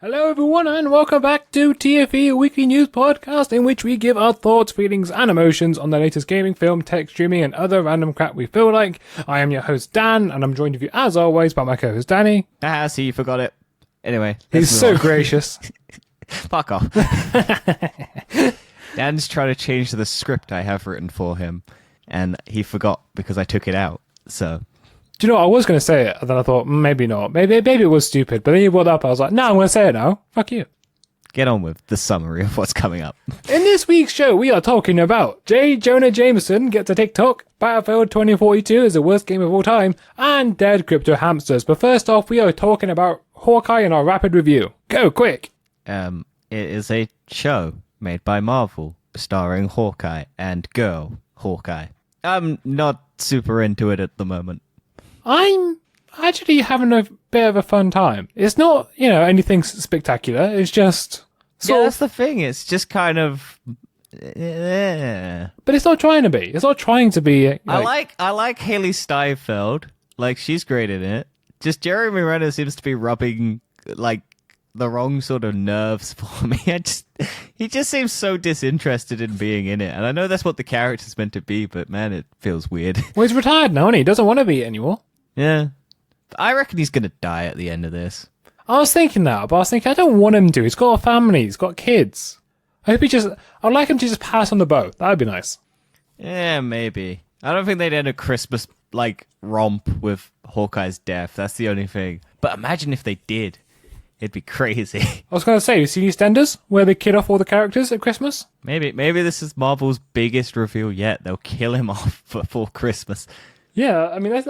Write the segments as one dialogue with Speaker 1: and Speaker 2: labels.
Speaker 1: Hello everyone and welcome back to TFE, a weekly news podcast in which we give our thoughts, feelings and emotions on the latest gaming, film, tech, streaming and other random crap we feel like. I am your host Dan and I'm joined with you as always by my co-host Danny.
Speaker 2: See, you forgot it. Anyway.
Speaker 1: He's so gracious.
Speaker 2: Fuck off. Dan's trying to change the script I have written for him and he forgot because I took it out, so...
Speaker 1: Do you know what? I was going to say it, and then I thought, maybe not. Maybe it was stupid. But then you brought it up, I was like, no, I'm going to say it now. Fuck you.
Speaker 2: Get on with the summary of what's coming up.
Speaker 1: In this week's show, we are talking about J.J Jamerson gets a TikTok, Battlefield 2042 is the worst game of all time, and dead crypto hamsters. But first off, we are talking about Hawkeye in our rapid review. Go, quick!
Speaker 2: It is a show made by Marvel, starring Hawkeye and girl Hawkeye. I'm not super into it at the moment.
Speaker 1: I'm actually having a bit of a fun time. It's not, anything spectacular. It's just...
Speaker 2: that's the thing. It's just kind of...
Speaker 1: But it's not trying to be. It's not trying to be...
Speaker 2: I like Haley Steinfeld. Like, she's great in it. Just Jeremy Renner seems to be rubbing, the wrong sort of nerves for me. He just seems so disinterested in being in it. And I know that's what the character's meant to be, but man, it feels weird.
Speaker 1: Well, he's retired now, and he doesn't want to be it anymore.
Speaker 2: Yeah. I reckon he's going to die at the end of this.
Speaker 1: I was thinking that, but I was thinking, I don't want him to. He's got a family. He's got kids. I'd like him to just pass on the boat. That would be nice.
Speaker 2: Yeah, maybe. I don't think they'd end a Christmas, romp with Hawkeye's death. That's the only thing. But imagine if they did. It'd be crazy.
Speaker 1: I was going to say, you seen EastEnders, where they kill off all the characters at Christmas?
Speaker 2: Maybe this is Marvel's biggest reveal yet. They'll kill him off before Christmas.
Speaker 1: Yeah, I mean,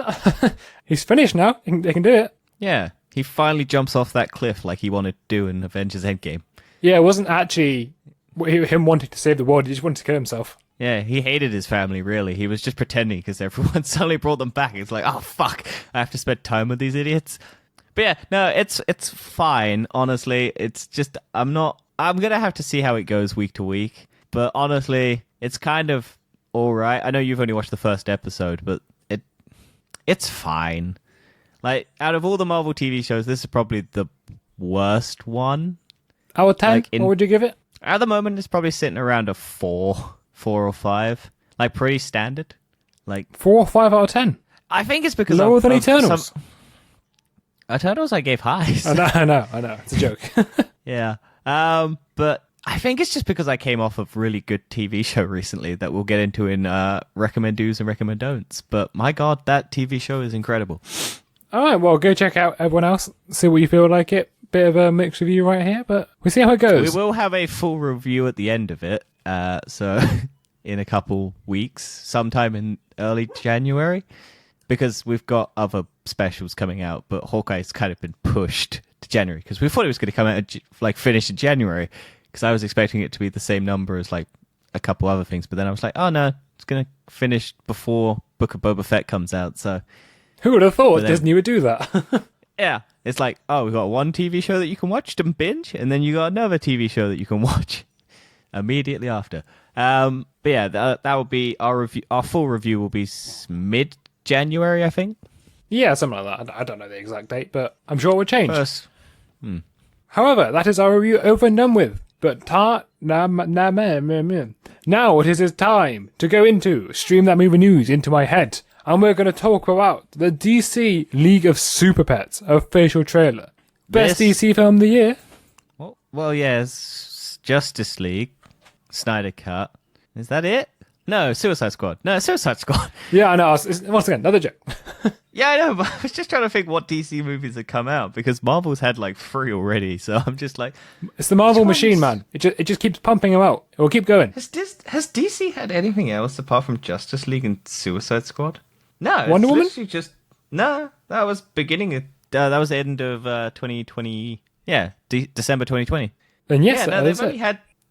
Speaker 1: he's finished now. They can do it.
Speaker 2: Yeah, he finally jumps off that cliff like he wanted to do in Avengers Endgame.
Speaker 1: Yeah, it wasn't actually him wanting to save the world. He just wanted to kill himself.
Speaker 2: Yeah, he hated his family, really. He was just pretending because everyone suddenly brought them back. It's like, oh, fuck, I have to spend time with these idiots. But yeah, no, it's fine, honestly. It's just, I'm going to have to see how it goes week to week. But honestly, it's kind of all right. I know you've only watched the first episode, but it's fine. Like, out of all the Marvel TV shows, this is probably the worst one.
Speaker 1: Out of 10? What would you give it?
Speaker 2: At the moment, it's probably sitting around a 4 or 5. Like, pretty standard.
Speaker 1: 4 or 5 out of 10?
Speaker 2: I think it's because
Speaker 1: lower than Eternals.
Speaker 2: Eternals I gave highs.
Speaker 1: I know. It's a joke.
Speaker 2: Yeah. But I think it's just because I came off of a really good TV show recently that we'll get into in Recommend Do's and Recommend Don'ts. But my God, that TV show is incredible.
Speaker 1: All right, well, go check out everyone else. See what you feel like it. Bit of a mixed review right here, but we'll see how it goes.
Speaker 2: We will have a full review at the end of it. So in a couple weeks, sometime in early January. Because we've got other specials coming out, but Hawkeye's kind of been pushed to January. Because we thought it was going to come out, finish in January. Because I was expecting it to be the same number as, a couple other things. But then I was like, oh, no, it's going to finish before Book of Boba Fett comes out, so...
Speaker 1: Who would have thought Disney would do that?
Speaker 2: Yeah. It's like, oh, we've got one TV show that you can watch and binge, and then you got another TV show that you can watch immediately after. But yeah, that will be our review. Our full review will be mid-January, I think.
Speaker 1: Yeah, something like that. I don't know the exact date, but I'm sure it will change.
Speaker 2: However,
Speaker 1: that is our review over and done with. But now it is time to go into Stream That Movie News into my head. And we're going to talk about the DC League of Super Pets official trailer. Best DC film of the year.
Speaker 2: Well, yes, Justice League, Snyder Cut. Is that it? No, Suicide Squad.
Speaker 1: Yeah, I know. Once again, another joke.
Speaker 2: Yeah, I know, but I was just trying to think what DC movies have come out, because Marvel's had 3 already, so I'm just like...
Speaker 1: It's the Marvel machine, man. It just keeps pumping them out. It will keep going.
Speaker 2: Has DC had anything else apart from Justice League and Suicide Squad? No,
Speaker 1: Wonder Woman?
Speaker 2: No, that was that was the end of 2020. Yeah, December 2020.
Speaker 1: Then yes,
Speaker 2: yeah, no,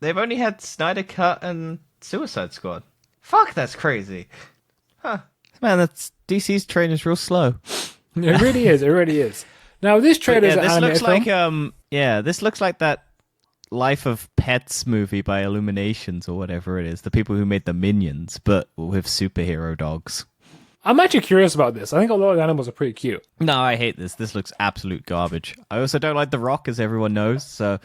Speaker 2: they've only had Snyder Cut and Suicide Squad. Fuck, that's crazy. Huh. Man, DC's train is real slow.
Speaker 1: It really is. Now this trailer is an animated film.
Speaker 2: This looks like that Life of Pets movie by Illuminations or whatever it is. The people who made the Minions, but with superhero dogs.
Speaker 1: I'm actually curious about this. I think a lot of the animals are pretty cute.
Speaker 2: No, I hate this. This looks absolute garbage. I also don't like The Rock, as everyone knows, so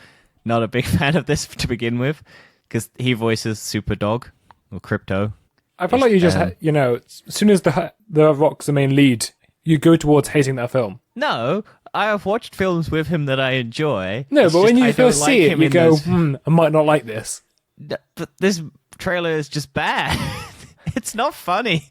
Speaker 2: not a big fan of this to begin with, because he voices Super Dog, or Crypto.
Speaker 1: I feel like you just, as soon as the Rock's the main lead, you go towards hating that film.
Speaker 2: No, I have watched films with him that I enjoy.
Speaker 1: No,
Speaker 2: It's
Speaker 1: but
Speaker 2: just
Speaker 1: when you
Speaker 2: I don't
Speaker 1: first
Speaker 2: like
Speaker 1: see it,
Speaker 2: him
Speaker 1: you
Speaker 2: in
Speaker 1: go,
Speaker 2: those-
Speaker 1: I might not like this.
Speaker 2: But this trailer is just bad. It's not funny.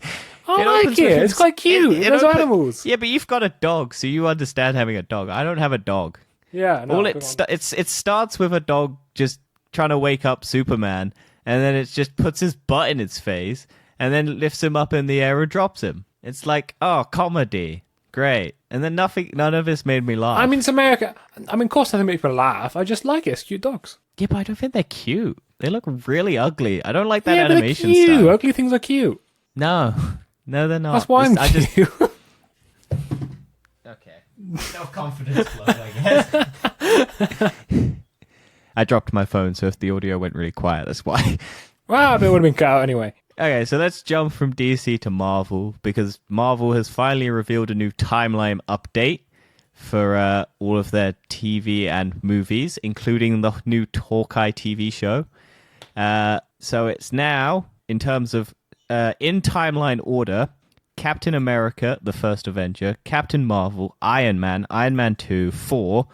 Speaker 1: I
Speaker 2: It
Speaker 1: like
Speaker 2: opens with
Speaker 1: it.
Speaker 2: him
Speaker 1: It's quite cute. Those animals.
Speaker 2: Yeah, but you've got a dog, so you understand having a dog. I don't have a dog.
Speaker 1: Yeah, no.
Speaker 2: It starts with a dog just trying to wake up Superman, and then it just puts his butt in its face, and then lifts him up in the air and drops him. It's like, oh, comedy, great, and then none of this made me laugh.
Speaker 1: I mean, it's America. I mean, of course, nothing makes me laugh. I just like it. It's cute dogs.
Speaker 2: Yeah, but I don't think they're cute. They look really ugly. I don't like that
Speaker 1: Yeah, but they're
Speaker 2: animation
Speaker 1: cute.
Speaker 2: style.
Speaker 1: Ugly things are cute.
Speaker 2: No, they're not.
Speaker 1: That's why I'm
Speaker 2: I just
Speaker 1: cute.
Speaker 2: okay. Self-confidence flow, I guess. I dropped my phone, so if the audio went really quiet, that's why.
Speaker 1: Wow, but it would have been cut out anyway.
Speaker 2: Okay, so let's jump from DC to Marvel, because Marvel has finally revealed a new timeline update for all of their TV and movies, including the new Hawkeye TV show. So it's now, in terms of in timeline order, Captain America, the first Avenger, Captain Marvel, Iron Man 2, Thor,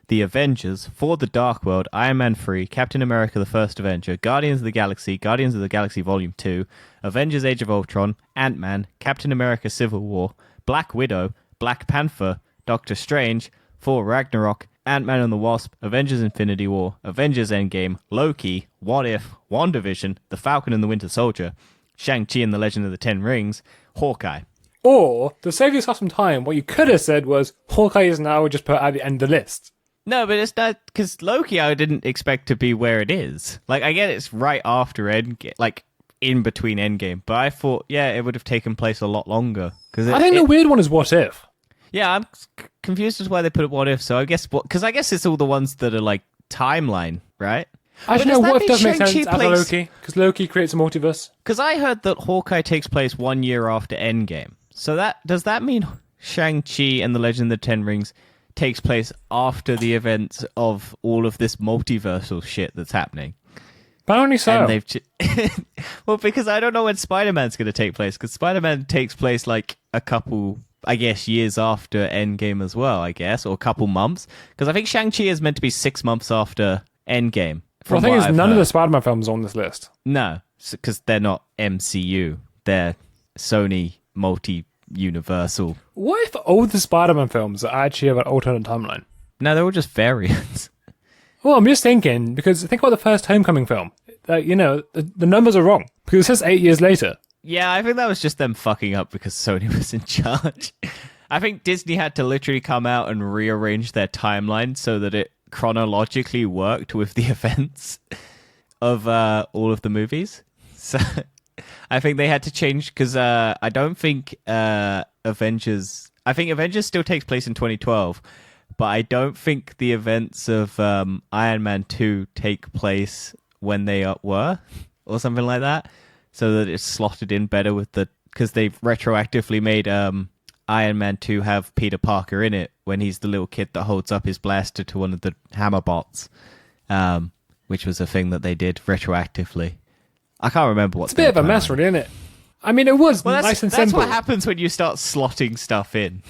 Speaker 2: The Avengers, For the Dark World, Iron Man 3, Captain America, the first Avenger, Guardians of the Galaxy Volume 2, Avengers Age of Ultron, Ant-Man, Captain America Civil War, Black Widow, Black Panther, Doctor Strange, Thor Ragnarok, Ant-Man and the Wasp, Avengers Infinity War, Avengers Endgame, Loki, What If, WandaVision, The Falcon and the Winter Soldier, Shang-Chi and the Legend of the Ten Rings, Hawkeye.
Speaker 1: Or, to save yourself some time, what you could have said was, Hawkeye is now just put at the end of the list.
Speaker 2: No, but it's not, because Loki I didn't expect to be where it is. Like, I get it's right after Endgame, like, in between Endgame, but I thought, yeah, it would have taken place a lot lot
Speaker 1: I think the weird one is What If.
Speaker 2: Yeah, I'm confused as to why they put What If, so I guess, because I guess it's all the ones that are, like, timeline, right?
Speaker 1: Actually, no, What If does make sense after Loki, because Loki creates a multiverse.
Speaker 2: Because I heard that Hawkeye takes place 1 year after Endgame. So does that mean Shang-Chi and the Legend of the Ten Rings takes place after the events of all of this multiversal shit that's happening?
Speaker 1: Apparently so.
Speaker 2: And well, because I don't know when Spider-Man's going to take place, because Spider-Man takes place like a couple, I guess, years after Endgame as well, I guess, or a couple months. Because I think Shang-Chi is meant to be 6 months after Endgame.
Speaker 1: Well, the thing is, none of the Spider-Man films are on this list.
Speaker 2: No, because they're not MCU. They're Sony multi-universal.
Speaker 1: What if all the Spider-Man films are actually have an alternate timeline?
Speaker 2: No, they're all just variants.
Speaker 1: Well, I'm just thinking, because think about the first Homecoming film. The numbers are wrong, because it says 8 years later.
Speaker 2: Yeah, I think that was just them fucking up because Sony was in charge. I think Disney had to literally come out and rearrange their timeline so that it chronologically worked with the events of all of the movies. So I think they had to change, because I don't think Avengers... I think Avengers still takes place in 2012, but I don't think the events of Iron Man 2 take place when they were, or something like that, so that it's slotted in better with the... Because they've retroactively made Iron Man 2 have Peter Parker in it when he's the little kid that holds up his blaster to one of the hammer bots, which was a thing that they did retroactively. I can't remember what...
Speaker 1: It's a bit of a mess, really, isn't it? I mean, it was nice and simple.
Speaker 2: That's what happens when you start slotting stuff in.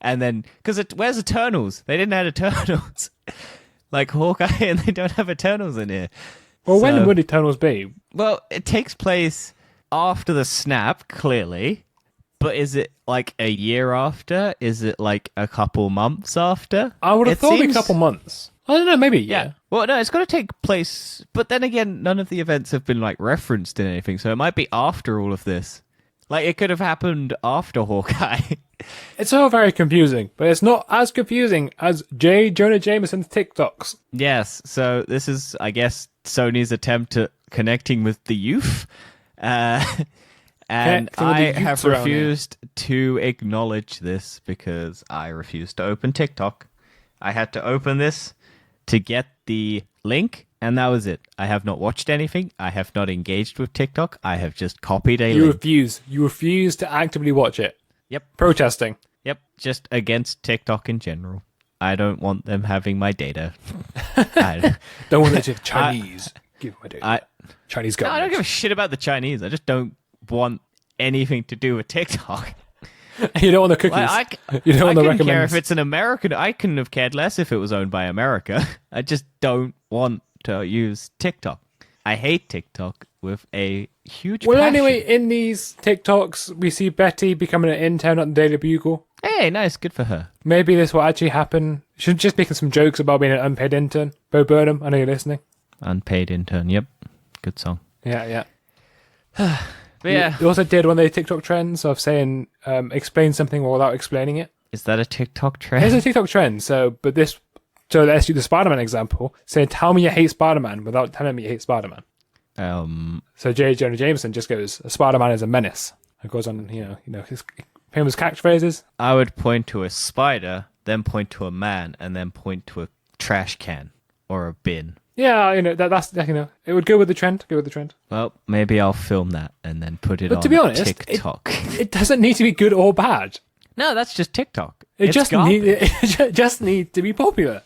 Speaker 2: And then... Because where's Eternals? They didn't add Eternals. Like Hawkeye, and they don't have Eternals in here.
Speaker 1: Well, when would Eternals be?
Speaker 2: Well, it takes place after the snap, clearly. But is it like a year after? Is it like a couple months after?
Speaker 1: I would have thought it'd be a couple months. I don't know, maybe, yeah.
Speaker 2: Well, no, it's got to take place... But then again, none of the events have been, like, referenced in anything, so it might be after all of this. Like, it could have happened after Hawkeye.
Speaker 1: It's all very confusing, but it's not as confusing as J.J Jamerson's TikToks.
Speaker 2: Yes, so this is, I guess, Sony's attempt at connecting with the youth. And I have refused to acknowledge this because I refused to open TikTok. I had to open this to get the link, And that was it. I have not watched anything. I have not engaged with TikTok. I have just copied a
Speaker 1: You
Speaker 2: link.
Speaker 1: refuse. You refuse to actively watch it.
Speaker 2: Yep.
Speaker 1: Protesting.
Speaker 2: Yep. Just against TikTok in general. I don't want them having my data. I
Speaker 1: Don't want it to Chinese. Give my data. Chinese
Speaker 2: No, I
Speaker 1: government.
Speaker 2: don't give a shit about the Chinese. I just don't want anything to do with TikTok.
Speaker 1: You don't want the cookies.
Speaker 2: Like,
Speaker 1: you don't
Speaker 2: I
Speaker 1: want the
Speaker 2: couldn't care
Speaker 1: recommends.
Speaker 2: if it's an American. I couldn't have cared less if it was owned by America. I just don't want to use TikTok. I hate TikTok with a huge
Speaker 1: Well,
Speaker 2: passion.
Speaker 1: anyway, in these TikToks, we see Betty becoming an intern at the Daily Bugle.
Speaker 2: Hey, nice. Good for her.
Speaker 1: Maybe this will actually happen. She's just making some jokes about being an unpaid intern. Bo Burnham, I know you're listening.
Speaker 2: Unpaid intern. Yep. Good song.
Speaker 1: Yeah.
Speaker 2: But yeah.
Speaker 1: You also did one of the TikTok trends of saying, explain something without explaining it.
Speaker 2: Is that a TikTok
Speaker 1: It's
Speaker 2: trend?
Speaker 1: a TikTok trend, so let's do the Spider-Man example, saying, tell me you hate Spider-Man without telling me you hate Spider-Man. So J.J Jamerson just goes, Spider-Man is a menace. It goes on, his famous catchphrases.
Speaker 2: I would point to a spider, then point to a man, and then point to a trash can or a bin.
Speaker 1: Yeah, that's it would go with the trend.
Speaker 2: Well, maybe I'll film that and then put it
Speaker 1: But
Speaker 2: on
Speaker 1: to be honest,
Speaker 2: TikTok.
Speaker 1: It doesn't need to be good or bad.
Speaker 2: No, that's just TikTok.
Speaker 1: It
Speaker 2: It's
Speaker 1: just needs to be popular,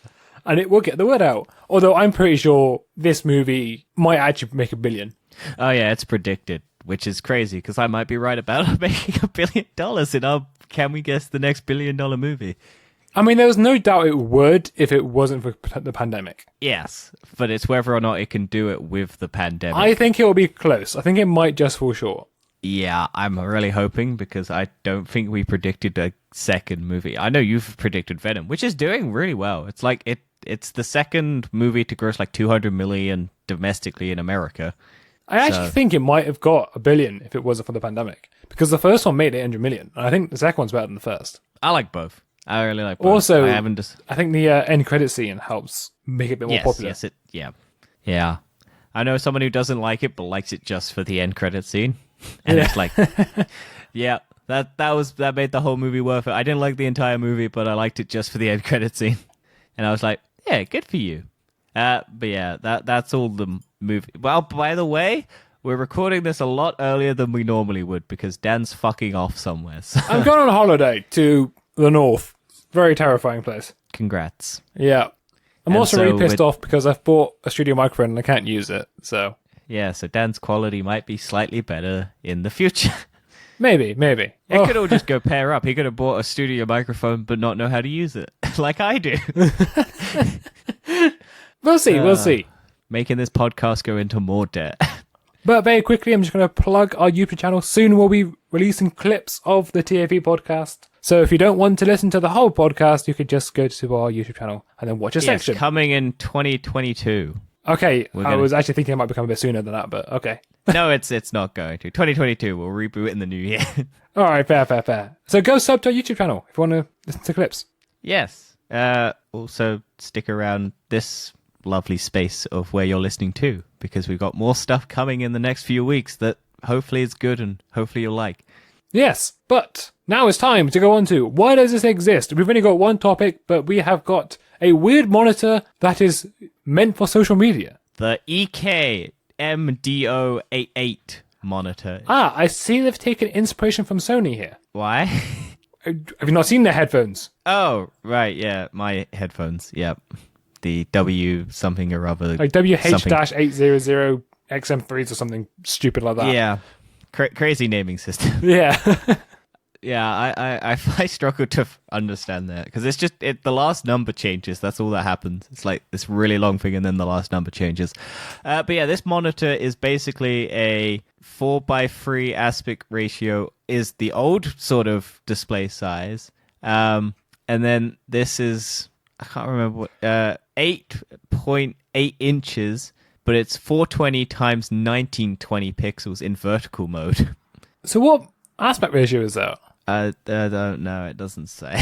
Speaker 1: and it will get the word out. Although I'm pretty sure this movie might actually make $1 billion.
Speaker 2: Oh yeah, it's predicted, which is crazy because I might be right about it making $1 billion in our Can We Guess the Next $1 billion movie?
Speaker 1: I mean, there was no doubt it would if it wasn't for the pandemic.
Speaker 2: Yes, but it's whether or not it can do it with the pandemic.
Speaker 1: I think it will be close. I think it might just fall short.
Speaker 2: Yeah, I'm really hoping because I don't think we predicted a second movie. I know you've predicted Venom, which is doing really well. It's like it's the second movie to gross like 200 million domestically in America.
Speaker 1: I actually think it might have got $1 billion if it wasn't for the pandemic, because the first one made 800 million. And I think the second one's better than the first.
Speaker 2: I like both. I really like both.
Speaker 1: Also,
Speaker 2: I
Speaker 1: think the end credit scene helps make it a bit more popular.
Speaker 2: Yeah. I know someone who doesn't like it, but likes it just for the end credit scene. And it's like, yeah, that made the whole movie worth it. I didn't like the entire movie, but I liked it just for the end credit scene. And I was like, yeah, good for you. But yeah, that's all the movie. Well, by the way, we're recording this a lot earlier than we normally would because Dan's fucking off somewhere. So.
Speaker 1: I'm going on holiday to the north. Very terrifying place.
Speaker 2: Congrats.
Speaker 1: Yeah. I'm
Speaker 2: And
Speaker 1: also
Speaker 2: so
Speaker 1: really pissed off because I've bought a studio microphone and I can't use it. So
Speaker 2: Yeah, so Dan's quality might be slightly better in the future.
Speaker 1: maybe.
Speaker 2: It could all just go pair up. He could have bought a studio microphone but not know how to use it, like I do.
Speaker 1: We'll see.
Speaker 2: Making this podcast go into more debt.
Speaker 1: But very quickly, I'm just going to plug our YouTube channel. Soon we'll be releasing clips of the TAV podcast. So if you don't want to listen to the whole podcast, you could just go to our YouTube channel and then watch a section.
Speaker 2: It's coming in 2022.
Speaker 1: Okay, I was actually thinking it might become a bit sooner than that, but okay.
Speaker 2: No, it's not going to. 2022, we'll reboot in the new year.
Speaker 1: All right, fair. So go sub to our YouTube channel if you want to listen to clips.
Speaker 2: Yes. Also, stick around this lovely space of where you're listening to, because we've got more stuff coming in the next few weeks that hopefully is good and hopefully you'll like.
Speaker 1: Yes, but now it's time to go on to why does this exist? We've only got one topic, but we have got a weird monitor that is meant for social media.
Speaker 2: The EKMDO88 monitor.
Speaker 1: I see they've taken inspiration from Sony here.
Speaker 2: Why?
Speaker 1: Have you not seen their headphones?
Speaker 2: Oh, right, yeah, my headphones, yep. The W something or other.
Speaker 1: Like WH-800XM3s or something stupid like that.
Speaker 2: Yeah, crazy naming system.
Speaker 1: Yeah.
Speaker 2: Yeah, I struggle to understand that because it's just the last number changes. That's all that happens. It's like this really long thing, and then the last number changes. But yeah, this monitor is basically a 4:3 aspect ratio. Is the old sort of display size, and then this is I can't remember what 8.8 inches, but it's 420 times 1920 pixels in vertical mode.
Speaker 1: So what aspect ratio is that?
Speaker 2: I don't know. It doesn't say.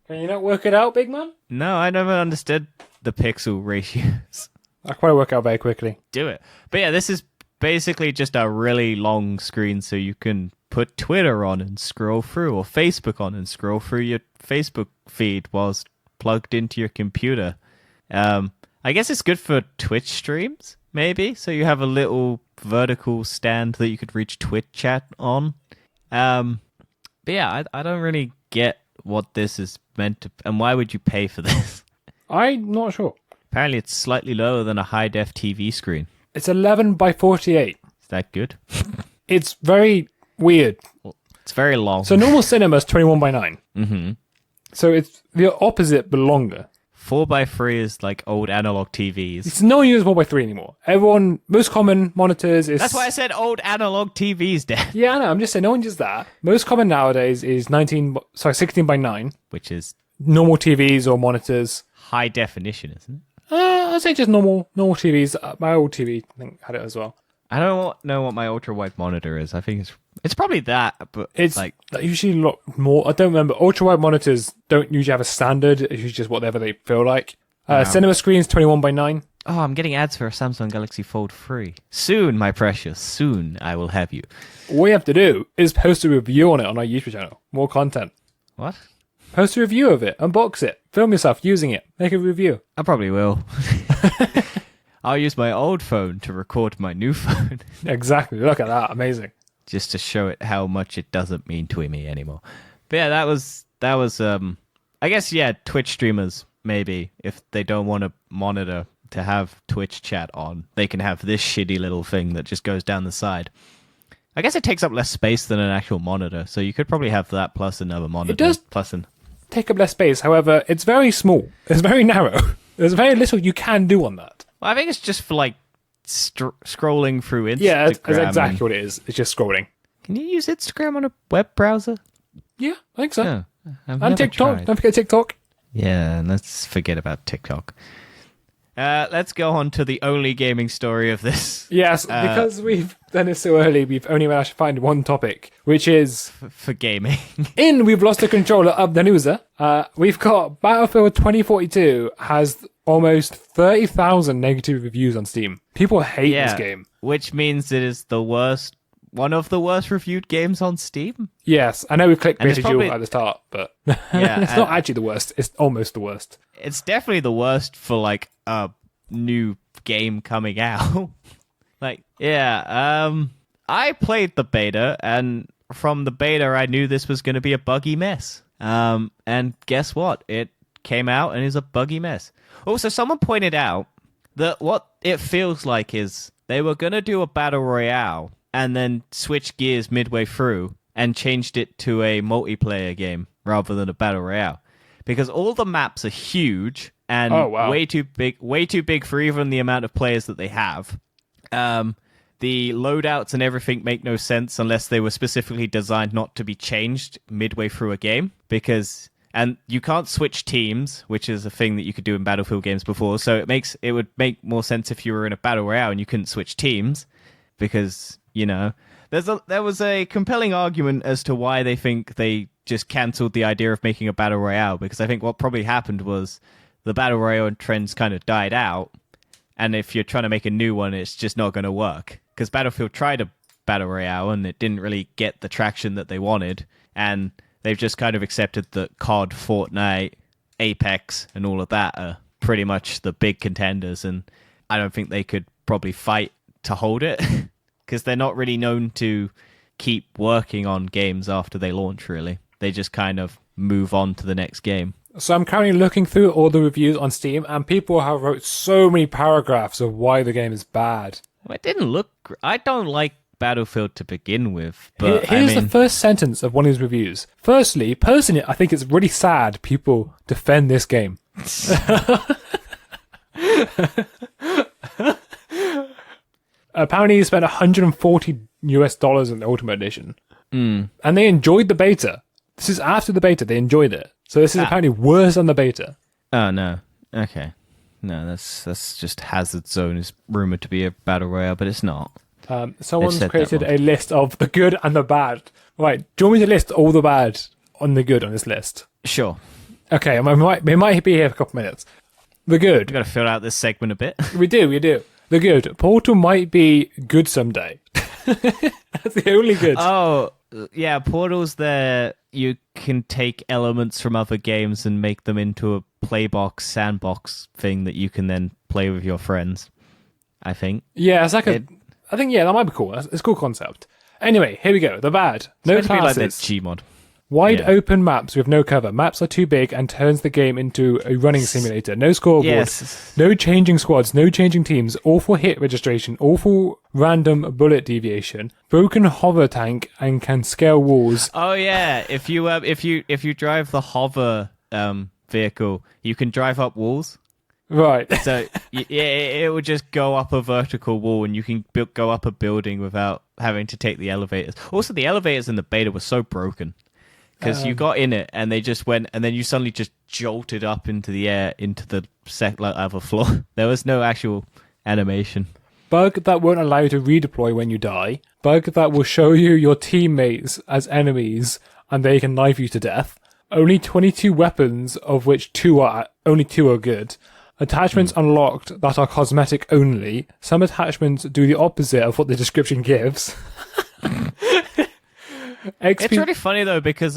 Speaker 1: Can you not work it out, big man?
Speaker 2: No, I never understood the pixel ratios.
Speaker 1: I can probably work out very quickly.
Speaker 2: Do it. But yeah, this is basically just a really long screen so you can put Twitter on and scroll through, or Facebook on and scroll through your Facebook feed whilst plugged into your computer. I guess it's good for Twitch streams, maybe. So you have a little vertical stand that you could reach Twitch chat on. But yeah, I don't really get what this is meant to... And why would you pay for this?
Speaker 1: I'm not sure.
Speaker 2: Apparently it's slightly lower than a high-def TV screen.
Speaker 1: It's 11 by 48.
Speaker 2: Is that good?
Speaker 1: It's very weird.
Speaker 2: Well, it's very long.
Speaker 1: So normal cinema is 21 by 9.
Speaker 2: Mm-hmm.
Speaker 1: So it's the opposite, but longer.
Speaker 2: 4x3 is like old analog TVs.
Speaker 1: It's no one uses 4x3 anymore. Most common monitors is...
Speaker 2: That's why I said old analog TVs, Dan.
Speaker 1: Yeah, I know. I'm just saying no one uses that. Most common nowadays is 16 by 9.
Speaker 2: Which is
Speaker 1: Normal TVs or monitors.
Speaker 2: high definition, isn't it?
Speaker 1: I'd say just normal TVs. My old TV, I think, had it as well.
Speaker 2: I don't know what my ultra-wide monitor is. I think it's probably that, but
Speaker 1: It's
Speaker 2: like...
Speaker 1: usually a lot more. I don't remember. Ultra-wide monitors don't usually have a standard. It's usually just whatever they feel like. Cinema screens, 21 by 9.
Speaker 2: Oh, I'm getting ads for a Samsung Galaxy Fold 3. Soon, my precious. Soon I will have you.
Speaker 1: All you have to do is post a review on it on our YouTube channel. More content.
Speaker 2: What?
Speaker 1: Post a review of it. Unbox it. Film yourself using it. Make a review.
Speaker 2: I probably will. I'll use my old phone to record my new phone.
Speaker 1: Exactly. Look at that. Amazing.
Speaker 2: Just to show it how much it doesn't mean to me anymore. But yeah, that was I guess, yeah, Twitch streamers, maybe, if they don't want a monitor to have Twitch chat on, they can have this shitty little thing that just goes down the side. I guess it takes up less space than an actual monitor, so you could probably have that plus another monitor.
Speaker 1: It does
Speaker 2: plus
Speaker 1: take up less space. However, it's very small. It's very narrow. There's very little you can do on that.
Speaker 2: Well, I think it's just for like scrolling through Instagram.
Speaker 1: Yeah, that's exactly what it is. It's just scrolling.
Speaker 2: Can you use Instagram on a web browser?
Speaker 1: Yeah, I think so.
Speaker 2: No, I've
Speaker 1: And
Speaker 2: never
Speaker 1: TikTok.
Speaker 2: tried.
Speaker 1: Don't forget TikTok.
Speaker 2: Yeah, let's forget about TikTok. Let's go on to the only gaming story of this.
Speaker 1: Yes, because we've done it so early, we've only managed to find one topic, which is...
Speaker 2: For gaming.
Speaker 1: We've lost the controller of the news. We've got Battlefield 2042 has almost 30,000 negative reviews on Steam. People hate this game.
Speaker 2: Which means it is one of the worst reviewed games on Steam.
Speaker 1: Yes, I know we clickbaited
Speaker 2: probably...
Speaker 1: you at the start, but
Speaker 2: yeah,
Speaker 1: it's not actually the worst. It's almost the worst.
Speaker 2: It's definitely the worst for like a new game coming out. I played the beta, and from the beta I knew this was going to be a buggy mess. And guess what? It came out and is a buggy mess. Also, someone pointed out that what it feels like is they were going to do a battle royale and then switch gears midway through and changed it to a multiplayer game rather than a battle royale. Because all the maps are huge and way too big for even the amount of players that they have. The loadouts and everything make no sense unless they were specifically designed not to be changed midway through a game. And you can't switch teams, which is a thing that you could do in Battlefield games before. So it would make more sense if you were in a battle royale and you couldn't switch teams, because there was a compelling argument as to why they think they just cancelled the idea of making a battle royale. Because I think what probably happened was the battle royale trends kind of died out, and if you're trying to make a new one, it's just not going to work. Because Battlefield tried a battle royale and it didn't really get the traction that they wanted, and they've just kind of accepted that COD, Fortnite, Apex, and all of that are pretty much the big contenders, and I don't think they could probably fight to hold it, because they're not really known to keep working on games after they launch, really. They just kind of move on to the next game.
Speaker 1: So I'm currently looking through all the reviews on Steam, and people have wrote so many paragraphs of why the game is bad.
Speaker 2: Well, it didn't look... I don't like Battlefield to begin with, but
Speaker 1: here's the first sentence of one of his reviews. Firstly, personally, I think it's really sad people defend this game. Apparently he spent $140 in the Ultimate Edition. And they enjoyed the beta. This is after the beta, they enjoyed it. So this is apparently worse than the beta.
Speaker 2: Oh, no. Okay. No, that's just Hazard Zone is rumored to be a battle royale, but it's not.
Speaker 1: Someone's created a list of the good and the bad. Right, do you want me to list all the bad on the good on this list?
Speaker 2: Sure.
Speaker 1: Okay, we might be here for a couple minutes. The good.
Speaker 2: We've got to fill out this segment a bit.
Speaker 1: We do. The good. Portal might be good someday. That's the only good.
Speaker 2: Oh, yeah, Portal's their you can take elements from other games and make them into a playbox, sandbox thing that you can then play with your friends, I think.
Speaker 1: Yeah, it's like I think, that might be cool. It's a cool concept. Anyway, here we go. The bad. No
Speaker 2: It's meant to be
Speaker 1: classes.
Speaker 2: like the Gmod.
Speaker 1: Wide
Speaker 2: Yeah.
Speaker 1: open maps with no cover. Maps are too big and turns the game into a running simulator. No scoreboard.
Speaker 2: Yes.
Speaker 1: No changing squads. No changing teams. Awful hit registration. Awful random bullet deviation. Broken hover tank and can scale walls.
Speaker 2: Oh yeah, if you drive the hover vehicle, you can drive up walls.
Speaker 1: Right.
Speaker 2: So it would just go up a vertical wall, and you can go up a building without having to take the elevators. Also, the elevators in the beta were so broken because you got in it and they just went, and then you suddenly just jolted up into the air into the other floor. There was no actual animation.
Speaker 1: Bug that won't allow you to redeploy when you die. Bug that will show you your teammates as enemies and they can knife you to death. Only 22 weapons, of which only two are good. Attachments unlocked that are cosmetic only. Some attachments do the opposite of what the description gives.
Speaker 2: It's really funny though because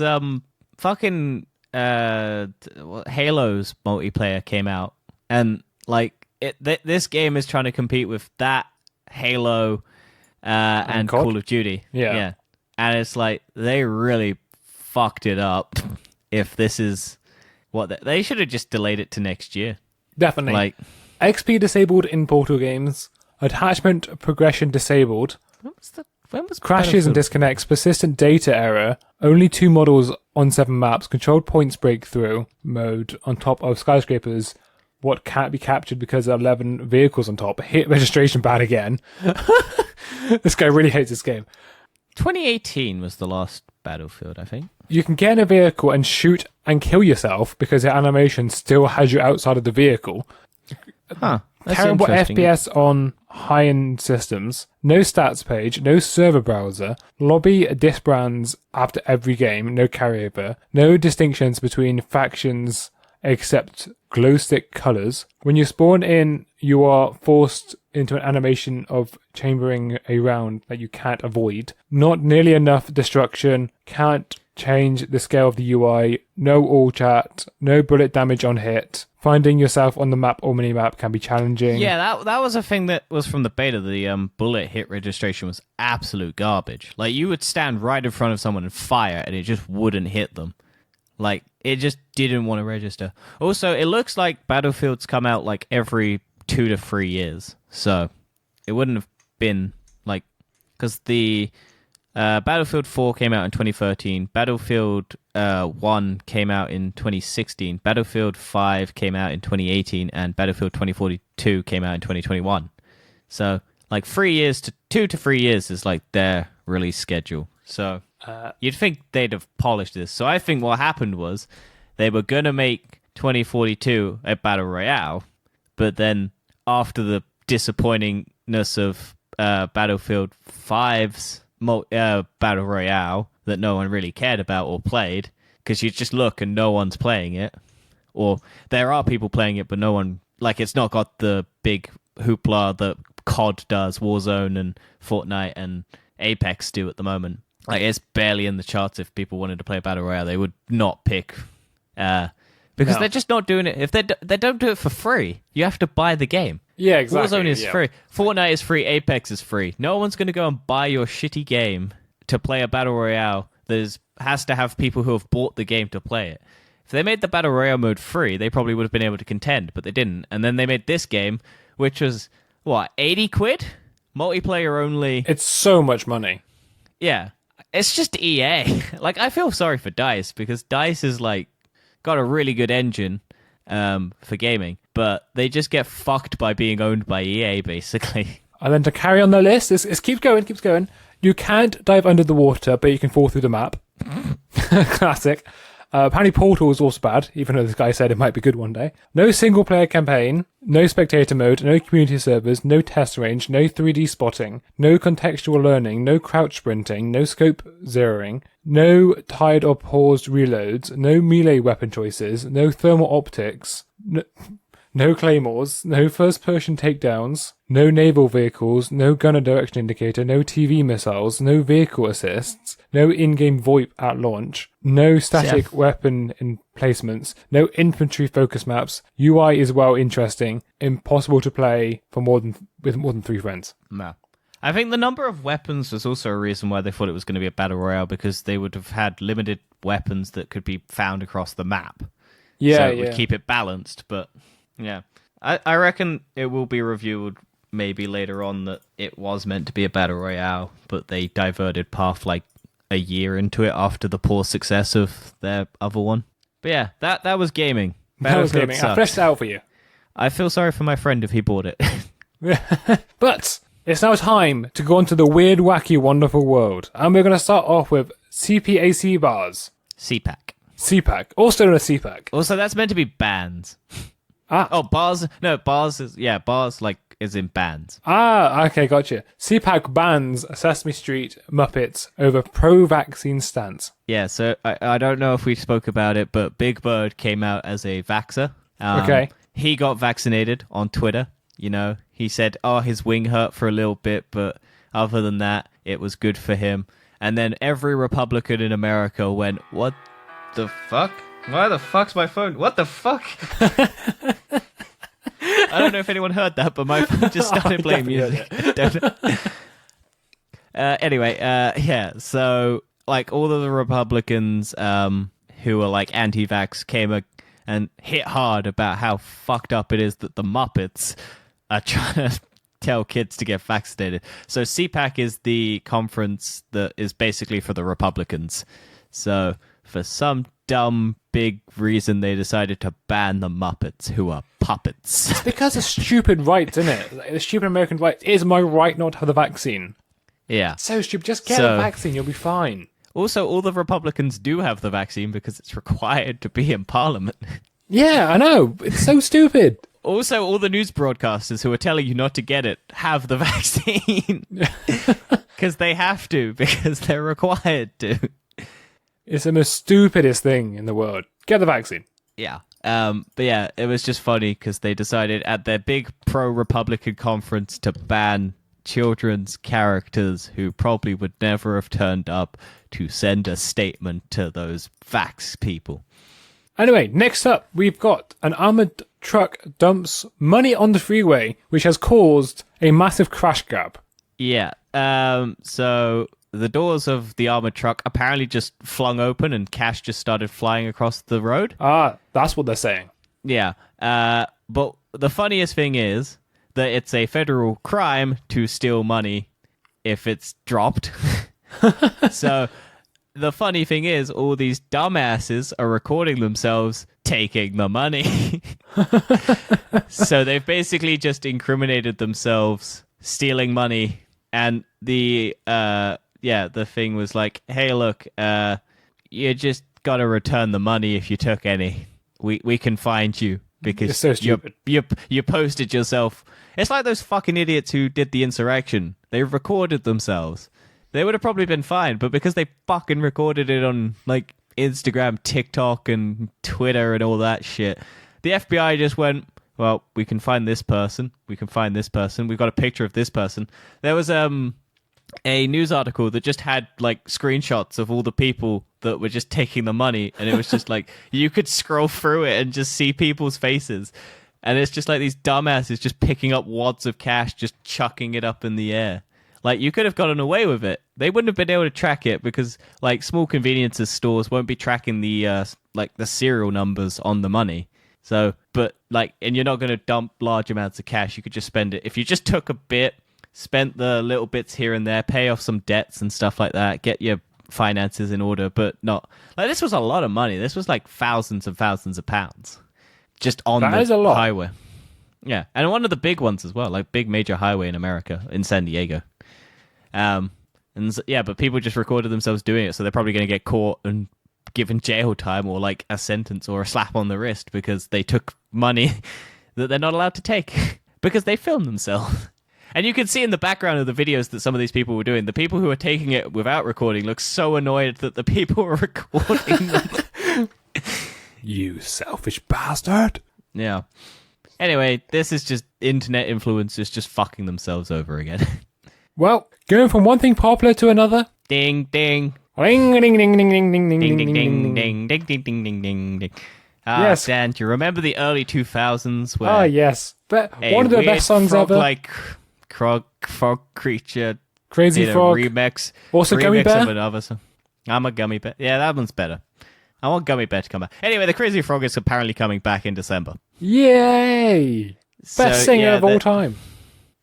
Speaker 2: fucking Halo's multiplayer came out, and like this game is trying to compete with that Halo and
Speaker 1: COD?
Speaker 2: Call of Duty.
Speaker 1: Yeah.
Speaker 2: And it's like they really fucked it up. If this is what they should have just delayed it to next year.
Speaker 1: Definitely.
Speaker 2: Like
Speaker 1: XP disabled in Portal games. Attachment progression disabled.
Speaker 2: when was
Speaker 1: Crashes and
Speaker 2: Battlefield?
Speaker 1: disconnects. Persistent data error. Only 2 models on 7 maps. Controlled points breakthrough mode on top of skyscrapers. What can't be captured because there are 11 vehicles on top. Hit registration bad again. This guy really hates this game.
Speaker 2: 2018 was the last Battlefield, I think.
Speaker 1: You can get in a vehicle and shoot and kill yourself because the animation still has you outside of the vehicle.
Speaker 2: Huh. That's
Speaker 1: Terrible
Speaker 2: interesting.
Speaker 1: FPS on high-end systems. No stats page. No server browser. Lobby disbands after every game. No carryover. No distinctions between factions except glow stick colors. When you spawn in, you are forced into an animation of chambering a round that you can't avoid. Not nearly enough destruction. Can't change the scale of the UI. No all chat. No bullet damage on hit. Finding yourself on the map or mini-map can be challenging.
Speaker 2: Yeah, that was a thing that was from the beta. The bullet hit registration was absolute garbage. Like, you would stand right in front of someone and fire, and it just wouldn't hit them. Like, it just didn't want to register. Also, it looks like Battlefield's come out, like, every 2 to 3 years. So, it wouldn't have been, like... Because the Battlefield 4 came out in 2013. Battlefield 1 came out in 2016. Battlefield 5 came out in 2018. And Battlefield 2042 came out in 2021. So, like, 2 to 3 years is, like, their release schedule. So... you'd think they'd have polished this. So I think what happened was they were going to make 2042 a Battle Royale, but then after the disappointingness of Battlefield 5's Battle Royale that no one really cared about or played, because you just look and no one's playing it, or there are people playing it, but no one, like, it's not got the big hoopla that COD does, Warzone and Fortnite and Apex do at the moment. Like, it's barely in the charts. If people wanted to play Battle Royale, they would not pick, because they're just not doing it. If they don't do it for free, you have to buy the game.
Speaker 1: Yeah, exactly.
Speaker 2: Warzone is free. Fortnite is free. Apex is free. No one's going to go and buy your shitty game to play a Battle Royale that has to have people who have bought the game to play it. If they made the Battle Royale mode free, they probably would have been able to contend, but they didn't. And then they made this game, which was, what, 80 quid? Multiplayer only.
Speaker 1: It's so much money.
Speaker 2: Yeah. It's just EA. Like, I feel sorry for DICE, because DICE is, like, got a really good engine for gaming, but they just get fucked by being owned by EA, basically.
Speaker 1: And then to carry on the list, it keeps going. You can't dive under the water, but you can fall through the map. Classic. Apparently Portal is also bad, even though this guy said it might be good one day. No single-player campaign, no spectator mode, no community servers, no test range, no 3D spotting, no contextual learning, no crouch sprinting, no scope zeroing, no timed or paused reloads, no melee weapon choices, no thermal optics, no claymores, no first-person takedowns, no naval vehicles, no gunner direction indicator, no TV missiles, no vehicle assists, no in-game VoIP at launch, no static weapon emplacements, no infantry focus maps. UI is well interesting, impossible to play with more than 3 friends.
Speaker 2: No. I think the number of weapons was also a reason why they thought it was going to be a battle royale, because they would have had limited weapons that could be found across the map.
Speaker 1: Yeah,
Speaker 2: so it would keep it balanced, but yeah. I reckon it will be reviewed maybe later on that it was meant to be a battle royale, but they diverted path like a year into it after the poor success of their other one. But yeah, that was gaming.
Speaker 1: That was gaming. I fleshed it out for you.
Speaker 2: I feel sorry for my friend if he bought it.
Speaker 1: But it's now time to go on to the weird, wacky, wonderful world. And we're going to start off with CPAC bars.
Speaker 2: CPAC.
Speaker 1: CPAC. Also known as CPAC.
Speaker 2: Also, that's meant to be bands. Oh, bars. No, bars is... Yeah, bars, like, is in bands.
Speaker 1: Okay, gotcha. CPAC bans Sesame Street Muppets over pro-vaccine stance.
Speaker 2: Yeah, so I don't know if we spoke about it, but Big Bird came out as a vaxxer.
Speaker 1: Okay.
Speaker 2: He got vaccinated on Twitter. You know, he said, his wing hurt for a little bit, but other than that, it was good for him. And then every Republican in America went, what the fuck? Why the fuck's my phone? What the fuck? I don't know if anyone heard that, but my phone just started playing music. Anyway, yeah, so, like, all of the Republicans who are, like, anti-vax came and hit hard about how fucked up it is that the Muppets are trying to tell kids to get vaccinated. So CPAC is the conference that is basically for the Republicans. So for some dumb big reason, they decided to ban the Muppets, who are puppets.
Speaker 1: It's because of stupid rights, isn't it? Like, the stupid American rights. It is my right not to have the vaccine.
Speaker 2: Yeah.
Speaker 1: So stupid. Just get the vaccine. You'll be fine.
Speaker 2: Also, all the Republicans do have the vaccine because it's required to be in Parliament.
Speaker 1: Yeah, I know. It's so stupid.
Speaker 2: Also, all the news broadcasters who are telling you not to get it have the vaccine. Because they have to, because they're required to.
Speaker 1: It's the most stupidest thing in the world. Get the vaccine.
Speaker 2: Yeah. But yeah, it was just funny because they decided at their big pro-Republican conference to ban children's characters who probably would never have turned up to send a statement to those vax people.
Speaker 1: Anyway, next up, we've got an armored truck dumps money on the freeway, which has caused a massive crash grab.
Speaker 2: Yeah. So the doors of the armored truck apparently just flung open and cash just started flying across the road.
Speaker 1: That's what they're saying.
Speaker 2: Yeah. But the funniest thing is that it's a federal crime to steal money if it's dropped. So the funny thing is, all these dumbasses are recording themselves taking the money. So they've basically just incriminated themselves stealing money. And the thing was like, hey, look, you just got to return the money if you took any. We can find you because
Speaker 1: it's so stupid.
Speaker 2: You posted yourself. It's like those fucking idiots who did the insurrection. They recorded themselves. They would have probably been fine, but because they fucking recorded it on, like, Instagram, TikTok, and Twitter and all that shit, the FBI just went, well, we can find this person. We can find this person. We've got a picture of this person. There was a news article that just had, like, screenshots of all the people that were just taking the money, and it was just, like, you could scroll through it and just see people's faces. And it's just like these dumbasses just picking up wads of cash, just chucking it up in the air. Like, you could have gotten away with it. They wouldn't have been able to track it because, like, small convenience stores won't be tracking the, the serial numbers on the money. So, but, like, and you're not going to dump large amounts of cash. You could just spend it. If you just took a bit, spent the little bits here and there, pay off some debts and stuff like that, get your finances in order, but not... Like, this was a lot of money. This was, like, thousands and thousands of pounds. Just on the highway. Yeah, and one of the big ones as well, like, big major highway in America, in San Diego. But people just recorded themselves doing it, so they're probably going to get caught and given jail time or like a sentence or a slap on the wrist because they took money that they're not allowed to take because they filmed themselves. And you can see in the background of the videos that some of these people were doing, the people who are taking it without recording look so annoyed that the people were recording them.
Speaker 1: You selfish bastard.
Speaker 2: Yeah. Anyway, this is just internet influencers just fucking themselves over again.
Speaker 1: Well, going from one thing popular to another.
Speaker 2: Ding, ding.
Speaker 1: Ding, ding, ding, ding, ding, ding, ding,
Speaker 2: Ding,
Speaker 1: ding,
Speaker 2: ding,
Speaker 1: ding,
Speaker 2: ding, ding, ding, ding, ding, ding, ding.
Speaker 1: Yes.
Speaker 2: Dan, do you remember the early 2000s where
Speaker 1: Ah, yes. But
Speaker 2: a
Speaker 1: one of the
Speaker 2: weird
Speaker 1: best songs ever.
Speaker 2: frog-like frog creature
Speaker 1: Crazy
Speaker 2: did a
Speaker 1: Frog.
Speaker 2: remix.
Speaker 1: Also
Speaker 2: remix
Speaker 1: Gummy Bear?
Speaker 2: of another song. I'm a Gummy Bear. Yeah, that one's better. I want Gummy Bear to come back. Anyway, the Crazy Frog is apparently coming back in December.
Speaker 1: Yay! Best singer of all time.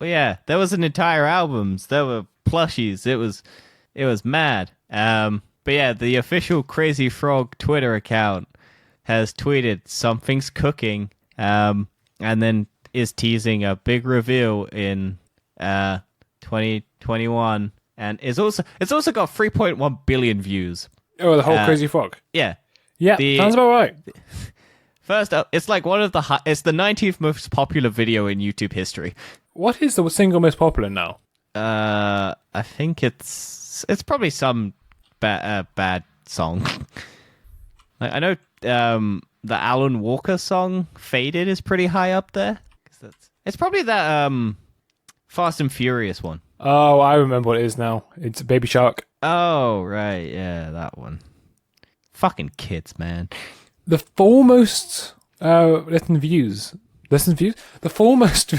Speaker 2: Well, yeah, there was an entire albums. There were plushies. It was mad. But yeah, the official Crazy Frog Twitter account has tweeted something's cooking, and then is teasing a big reveal in 2021, and it's also got 3.1 billion views.
Speaker 1: Oh, the whole Crazy Frog.
Speaker 2: Yeah.
Speaker 1: Yeah, sounds about right.
Speaker 2: First up, it's like it's the 19th most popular video in YouTube history.
Speaker 1: What is the single most popular now?
Speaker 2: I think it's probably some bad song. Like, I know the Alan Walker song "Faded" is pretty high up there. It's probably that Fast and Furious one.
Speaker 1: Oh, I remember what it is now. It's Baby Shark.
Speaker 2: Oh right, yeah, that one. Fucking kids, man.
Speaker 1: The foremost views. The foremost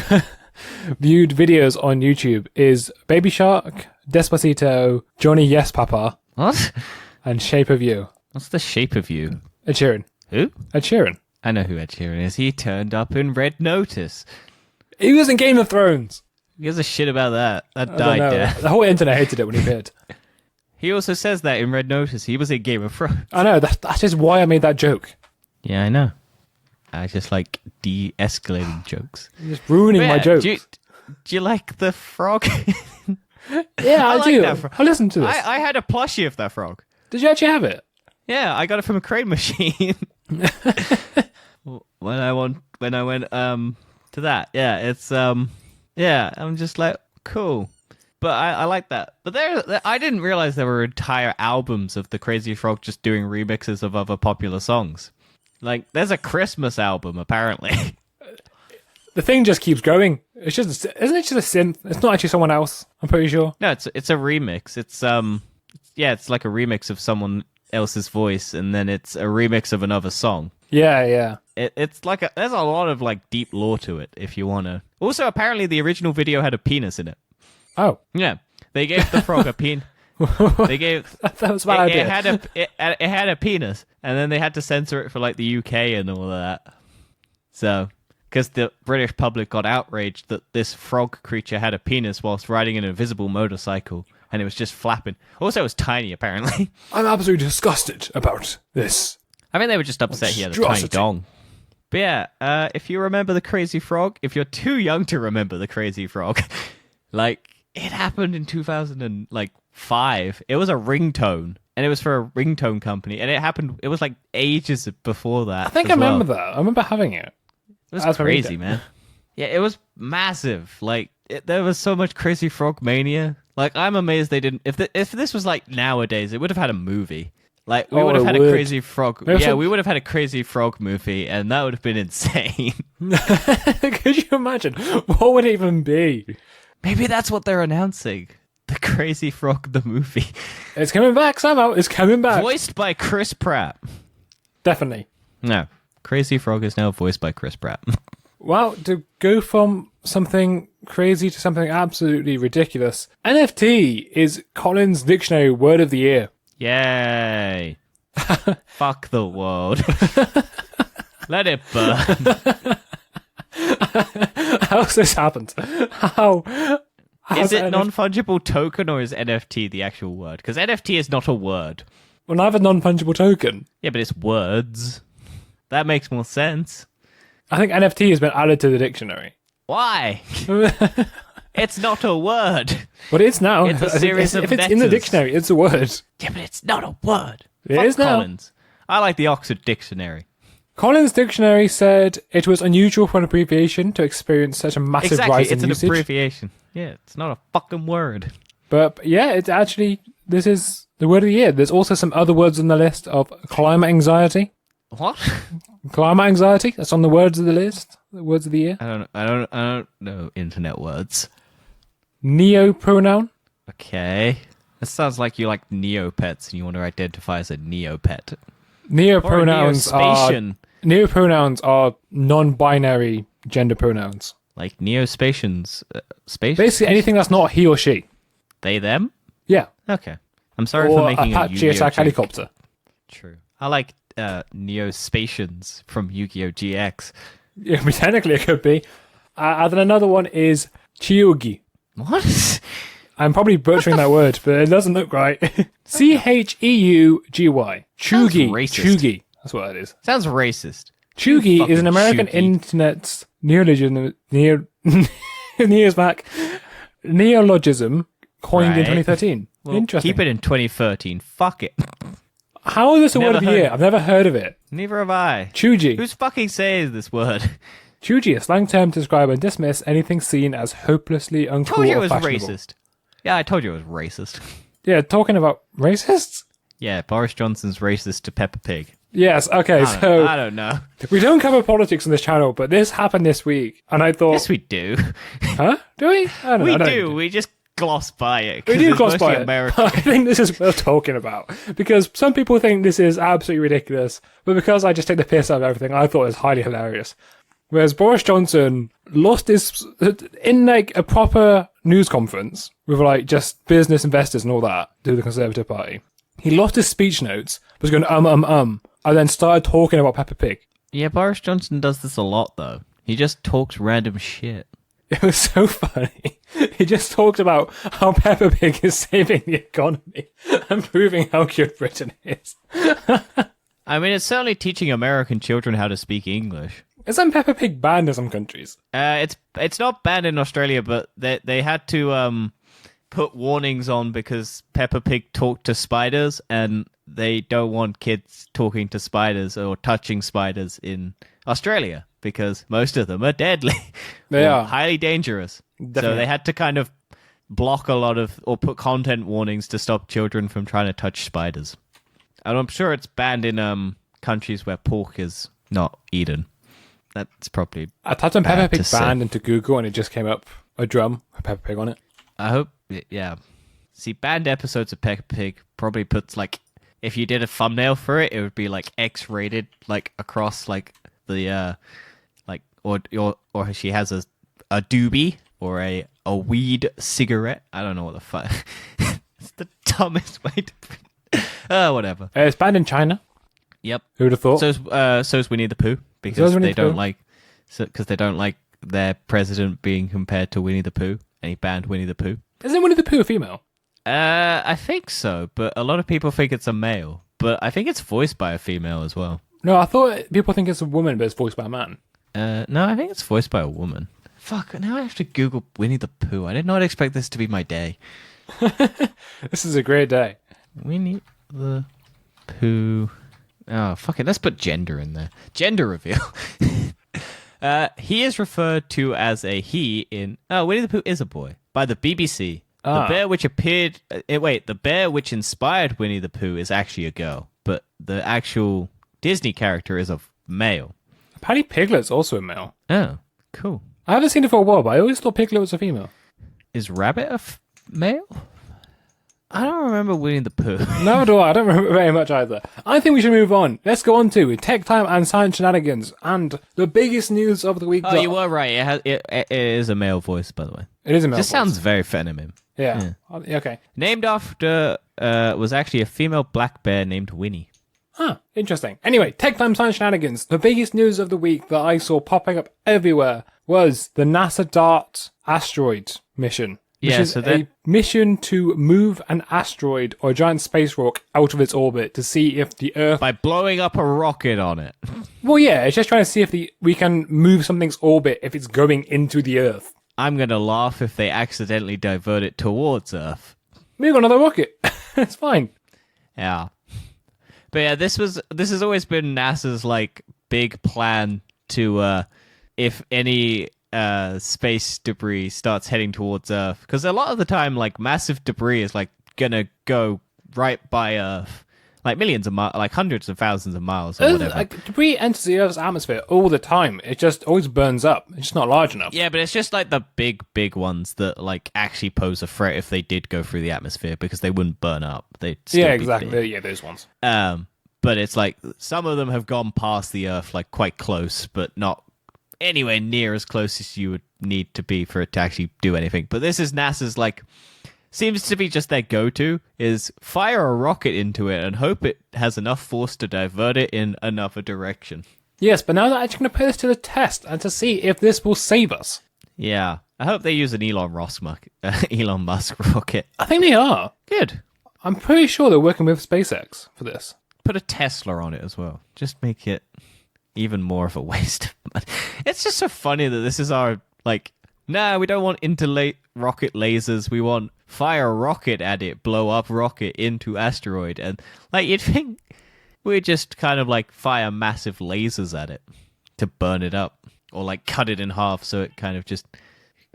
Speaker 1: viewed videos on YouTube is Baby Shark, Despacito, Johnny Yes Papa,
Speaker 2: What?
Speaker 1: and Shape of You.
Speaker 2: What's the Shape of You?
Speaker 1: Ed Sheeran.
Speaker 2: Who?
Speaker 1: Ed Sheeran.
Speaker 2: I know who Ed Sheeran is. He turned up in Red Notice.
Speaker 1: He was in Game of Thrones.
Speaker 2: Who gives a shit about that? That
Speaker 1: I don't
Speaker 2: died
Speaker 1: know.
Speaker 2: there.
Speaker 1: The whole internet hated it when he appeared.
Speaker 2: He also says that in Red Notice. He was in Game of Thrones.
Speaker 1: I know. That is why I made that joke.
Speaker 2: Yeah, I know. I just like de-escalating jokes.
Speaker 1: You're just ruining my jokes.
Speaker 2: Do you like the frog?
Speaker 1: Yeah, I
Speaker 2: like
Speaker 1: do.
Speaker 2: that frog.
Speaker 1: I listen to this.
Speaker 2: I had a plushie of that frog.
Speaker 1: Did you actually have it?
Speaker 2: Yeah, I got it from a crane machine. when I went to that. Yeah, it's yeah, I'm just like, cool. But I like that. But I didn't realize there were entire albums of the Crazy Frog just doing remixes of other popular songs. Like, there's a Christmas album, apparently.
Speaker 1: The thing just keeps going. It's just, isn't it just a synth? It's not actually someone else. I'm pretty sure.
Speaker 2: No, it's a remix. It's it's like a remix of someone else's voice, and then it's a remix of another song.
Speaker 1: Yeah, yeah.
Speaker 2: It's like there's a lot of like deep lore to it if you want to. Also, apparently the original video had a penis in it.
Speaker 1: Oh.
Speaker 2: Yeah, they gave the frog a penis. They gave
Speaker 1: that was my idea.
Speaker 2: It had a penis, and then they had to censor it for like the UK and all of that. So, because the British public got outraged that this frog creature had a penis whilst riding an invisible motorcycle, and it was just flapping. Also, it was tiny, apparently.
Speaker 1: I'm absolutely disgusted about this.
Speaker 2: I mean, they were just upset he had a tiny dong. But yeah, if you remember the Crazy Frog, if you're too young to remember the Crazy Frog, like, it happened in 2005. It was a ringtone, and it was for a ringtone company, and it was like ages before that.
Speaker 1: I think I remember that. I remember having it.
Speaker 2: It was crazy, man. Yeah, it was massive. Like, there was so much Crazy Frog mania. Like, I'm amazed they didn't. If this was like nowadays, it would have had a movie. Like, we would have had a Crazy Frog. Yeah, we would have had a Crazy Frog movie, and that would have been insane.
Speaker 1: Could you imagine? What would it even be?
Speaker 2: Maybe that's what they're announcing. The Crazy Frog, the movie.
Speaker 1: It's coming back somehow. It's coming back.
Speaker 2: Voiced by Chris Pratt.
Speaker 1: Definitely.
Speaker 2: No. Crazy Frog is now voiced by Chris Pratt.
Speaker 1: Well, to go from something crazy to something absolutely ridiculous, NFT is Collins Dictionary Word of the Year.
Speaker 2: Yay. Fuck the world. Let it burn.
Speaker 1: How's this happened? How
Speaker 2: is it non-fungible token or is NFT the actual word? Because NFT is not a word.
Speaker 1: Well, I have a non-fungible token.
Speaker 2: Yeah, but it's words. That makes more sense.
Speaker 1: I think NFT has been added to the dictionary.
Speaker 2: Why? It's not a word.
Speaker 1: But it's now.
Speaker 2: It's a series of
Speaker 1: if it's
Speaker 2: letters.
Speaker 1: in the dictionary, it's a word.
Speaker 2: Yeah, but it's not a word.
Speaker 1: It
Speaker 2: Fuck
Speaker 1: is now.
Speaker 2: Collins. I like the Oxford Dictionary.
Speaker 1: Collins Dictionary said it was unusual for an abbreviation to experience such a massive rise in
Speaker 2: it's an
Speaker 1: usage.
Speaker 2: abbreviation. Yeah, it's not a fucking word.
Speaker 1: But yeah, it's actually, this is the word of the year. There's also some other words on the list of climate anxiety.
Speaker 2: What?
Speaker 1: Climate anxiety. That's on the words of the list. The words of the year.
Speaker 2: I don't know internet words.
Speaker 1: Neopronoun.
Speaker 2: Okay. This sounds like you like Neopets and you want to identify as a Neopet.
Speaker 1: Neopronouns
Speaker 2: Or a
Speaker 1: are
Speaker 2: Neospatian.
Speaker 1: neopronouns are non-binary gender pronouns.
Speaker 2: Like Neospatians. Space?
Speaker 1: Basically, anything that's not he or she.
Speaker 2: They, them?
Speaker 1: Yeah.
Speaker 2: Okay. I'm sorry
Speaker 1: Or
Speaker 2: for making
Speaker 1: Apache
Speaker 2: a Yu-Gi-Oh!
Speaker 1: attack
Speaker 2: joke.
Speaker 1: helicopter.
Speaker 2: True. I like Neospatians from Yu-Gi-Oh! GX.
Speaker 1: Yeah, technically it could be. And then another one is Chiugi.
Speaker 2: What?
Speaker 1: I'm probably butchering that word, but it doesn't look right. Cheugy. Chugi.
Speaker 2: racist.
Speaker 1: Chugi. That's what it is.
Speaker 2: Sounds racist.
Speaker 1: Chugi is an
Speaker 2: Fucking
Speaker 1: American
Speaker 2: Chugi.
Speaker 1: internet neologism coined in
Speaker 2: Right.
Speaker 1: 2013.
Speaker 2: Well,
Speaker 1: Interesting.
Speaker 2: Keep it in 2013. Fuck it.
Speaker 1: How is this a word
Speaker 2: Never
Speaker 1: of the
Speaker 2: heard
Speaker 1: year?
Speaker 2: it.
Speaker 1: I've never heard of it.
Speaker 2: Neither have I.
Speaker 1: Chugi.
Speaker 2: Who's fucking saying this word?
Speaker 1: Chugi, a slang term to describe and dismiss anything seen as hopelessly
Speaker 2: Told
Speaker 1: uncool
Speaker 2: you it
Speaker 1: or
Speaker 2: was
Speaker 1: fashionable.
Speaker 2: racist. Yeah, I told you it was racist.
Speaker 1: Yeah, talking about racists?
Speaker 2: Yeah, Boris Johnson's racist to Peppa Pig.
Speaker 1: Yes, okay, so
Speaker 2: I don't know.
Speaker 1: we don't cover politics on this channel, but this happened this week, and I thought,
Speaker 2: Yes, we do.
Speaker 1: huh? Do we? I don't know.
Speaker 2: We
Speaker 1: I don't
Speaker 2: do.
Speaker 1: think
Speaker 2: We just gloss by it.
Speaker 1: we
Speaker 2: 'cause
Speaker 1: do
Speaker 2: it's
Speaker 1: gloss by
Speaker 2: mostly
Speaker 1: it.
Speaker 2: American.
Speaker 1: I think this is worth talking about, because some people think this is absolutely ridiculous, but because I just take the piss out of everything, I thought it was highly hilarious. Whereas Boris Johnson lost his, in like a proper news conference with like just business investors and all that, to the Conservative Party. He lost his speech notes, was going and then started talking about Peppa Pig.
Speaker 2: Yeah, Boris Johnson does this a lot, though. He just talks random shit.
Speaker 1: It was so funny. He just talked about how Peppa Pig is saving the economy and proving how good Britain is.
Speaker 2: I mean, it's certainly teaching American children how to speak English.
Speaker 1: Isn't Peppa Pig banned in some countries?
Speaker 2: It's not banned in Australia, but they had to put warnings on because Peppa Pig talked to spiders, and they don't want kids talking to spiders or touching spiders in Australia because most of them are deadly.
Speaker 1: They
Speaker 2: or
Speaker 1: are.
Speaker 2: highly dangerous. So
Speaker 1: Definitely.
Speaker 2: they had to kind of block a lot of or put content warnings to stop children from trying to touch spiders. And I'm sure it's banned in countries where pork is not eaten. That's probably.
Speaker 1: I typed in Peppa
Speaker 2: Bad to
Speaker 1: Pig
Speaker 2: say.
Speaker 1: banned into Google and it just came up a drum with Peppa Pig on it.
Speaker 2: I hope, yeah. See, banned episodes of Peppa Pig probably puts like, if you did a thumbnail for it, it would be like X-rated, like across like the, like or she has a doobie or a weed cigarette. I don't know what the fuck. It's the dumbest way to. Whatever.
Speaker 1: It's banned in China.
Speaker 2: Yep.
Speaker 1: Who would have thought?
Speaker 2: So's Winnie the Pooh
Speaker 1: So's
Speaker 2: because
Speaker 1: Winnie
Speaker 2: they
Speaker 1: the
Speaker 2: don't
Speaker 1: Pooh.
Speaker 2: like, because they don't like their president being compared to Winnie the Pooh, and he banned Winnie the Pooh.
Speaker 1: Isn't Winnie the Pooh a female?
Speaker 2: I think so, but a lot of people think it's a male. But I think it's voiced by a female as well.
Speaker 1: No, I thought people think it's a woman, but it's voiced by a man.
Speaker 2: No, I think it's voiced by a woman. Fuck, now I have to Google Winnie the Pooh. I did not expect this to be my day.
Speaker 1: This is a great day.
Speaker 2: Winnie the Pooh. Oh, fuck it. Let's put gender in there. Gender reveal. He is referred to as a he in... Oh, Winnie the Pooh is a boy. By the BBC.
Speaker 1: Ah.
Speaker 2: The bear which appeared... the bear which inspired Winnie the Pooh is actually a girl. But the actual Disney character is a male.
Speaker 1: Paddy Piglet's also a male.
Speaker 2: Oh, cool.
Speaker 1: I haven't seen it for a while, but I always thought Piglet was a female.
Speaker 2: Is Rabbit a male? I don't remember Winnie the Pooh.
Speaker 1: No, do I? I don't remember very much either. I think we should move on. Let's go on to tech time and science shenanigans and the biggest news of the week.
Speaker 2: Oh, you were right. It is a male voice, by the way.
Speaker 1: It is a male.
Speaker 2: Just
Speaker 1: voice.
Speaker 2: sounds very feminine.
Speaker 1: Yeah. Okay.
Speaker 2: Named after was actually a female black bear named Winnie.
Speaker 1: Huh. Interesting. Anyway, tech time science shenanigans. The biggest news of the week that I saw popping up everywhere was the NASA DART asteroid mission. Which
Speaker 2: Yeah,
Speaker 1: is
Speaker 2: so
Speaker 1: a mission to move an asteroid or a giant space rock out of its orbit to see if the Earth...
Speaker 2: By blowing up a rocket on it.
Speaker 1: Well, yeah, it's just trying to see if we can move something's orbit if it's going into the Earth.
Speaker 2: I'm going to laugh if they accidentally divert it towards Earth.
Speaker 1: We've got another rocket. It's fine.
Speaker 2: Yeah. But yeah, this has always been NASA's like big plan to if any space debris starts heading towards Earth, because a lot of the time like massive debris is like gonna go right by Earth like millions of miles, like hundreds of thousands of miles or whatever.
Speaker 1: Like, debris enters the Earth's atmosphere all the time. It just always burns up. It's just not large enough.
Speaker 2: Yeah, but it's just like the big ones that like actually pose a threat if they did go through the atmosphere because they wouldn't burn up. They'd still be
Speaker 1: exactly.
Speaker 2: big.
Speaker 1: Yeah, those ones.
Speaker 2: But it's like some of them have gone past the Earth like quite close, but not anywhere near as close as you would need to be for it to actually do anything. But this is NASA's like seems to be just their go-to is fire a rocket into it and hope it has enough force to divert it in another direction.
Speaker 1: Yes, but now they're actually going to put this to the test and to see if this will save us.
Speaker 2: Yeah, I hope they use an Elon Musk rocket.
Speaker 1: I think they are.
Speaker 2: Good.
Speaker 1: I'm pretty sure they're working with SpaceX for this.
Speaker 2: Put a Tesla on it as well. Just make it even more of a waste of money. It's just so funny that this is our, like, nah, we don't want rocket lasers. We want fire a rocket at it, blow up rocket into asteroid. And, like, you'd think we'd just kind of, like, fire massive lasers at it to burn it up. Or, like, cut it in half so it kind of just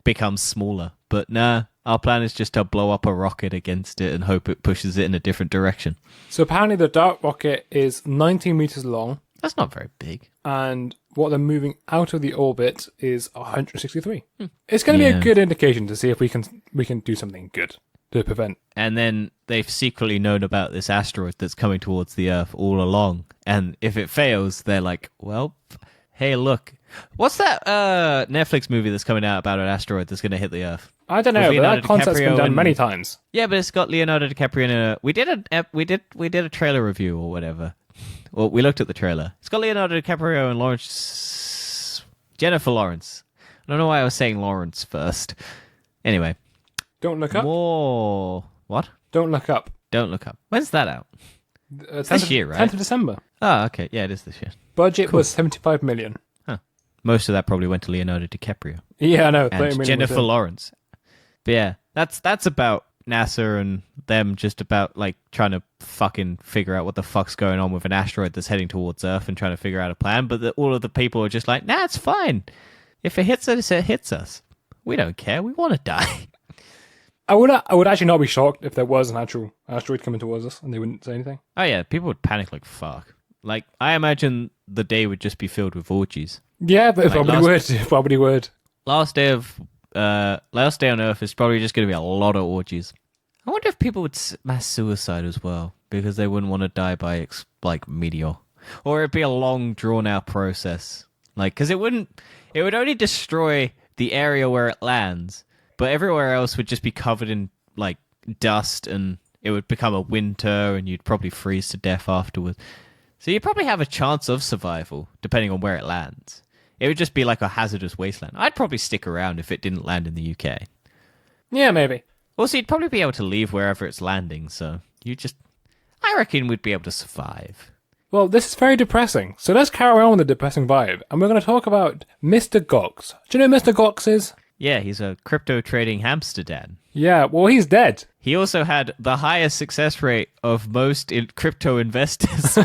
Speaker 2: becomes smaller. But, nah, our plan is just to blow up a rocket against it and hope it pushes it in a different direction.
Speaker 1: So apparently the DART rocket is 19 meters long.
Speaker 2: That's not very big.
Speaker 1: And what they're moving out of the orbit is 163. It's going to be a good indication to see if we can do something good to prevent.
Speaker 2: And then they've secretly known about this asteroid that's coming towards the Earth all along. And if it fails, they're like, well, hey, look. What's that Netflix movie that's coming out about an asteroid that's going to hit the Earth?
Speaker 1: I don't know, but that concept's been done many times.
Speaker 2: Yeah, but it's got Leonardo DiCaprio in a... We did a trailer review or whatever. Well, we looked at the trailer. It's got Leonardo DiCaprio and Jennifer Lawrence. I don't know why I was saying Lawrence first. Anyway.
Speaker 1: Don't Look Up?
Speaker 2: More... What?
Speaker 1: Don't Look Up.
Speaker 2: Don't Look Up. When's that out? This year, right?
Speaker 1: 10th of December.
Speaker 2: Oh, okay. Yeah, it is this year.
Speaker 1: Budget was 75 million.
Speaker 2: Huh. Most of that probably went to Leonardo DiCaprio.
Speaker 1: Yeah, I know.
Speaker 2: And Jennifer Lawrence. But yeah, that's about NASA and them just about like trying to fucking figure out what the fuck's going on with an asteroid that's heading towards Earth and trying to figure out a plan. But all of the people are just like, nah, it's fine. If it hits us, it hits us. We don't care. We want to die.
Speaker 1: I would actually not be shocked if there was an actual asteroid coming towards us and they wouldn't say anything.
Speaker 2: Oh yeah, people would panic like fuck. Like I imagine the day would just be filled with orgies.
Speaker 1: Yeah, but it probably would.
Speaker 2: Last day on Earth is probably just going to be a lot of orgies. I wonder if people would mass suicide as well because they wouldn't want to die by like meteor, or it'd be a long drawn out process. Like because it would only destroy the area where it lands, but everywhere else would just be covered in like dust, and it would become a winter, and you'd probably freeze to death afterwards. So you'd probably have a chance of survival depending on where it lands. It would just be like a hazardous wasteland. I'd probably stick around if it didn't land in the UK.
Speaker 1: Yeah, maybe.
Speaker 2: Also, you'd probably be able to leave wherever it's landing, so I reckon we'd be able to survive.
Speaker 1: Well, this is very depressing, so let's carry on with the depressing vibe, and we're going to talk about Mr. Gox. Do you know who Mr. Gox is?
Speaker 2: Yeah, he's a crypto trading hamster dad.
Speaker 1: Yeah, well, he's dead.
Speaker 2: He also had the highest success rate of most crypto investors.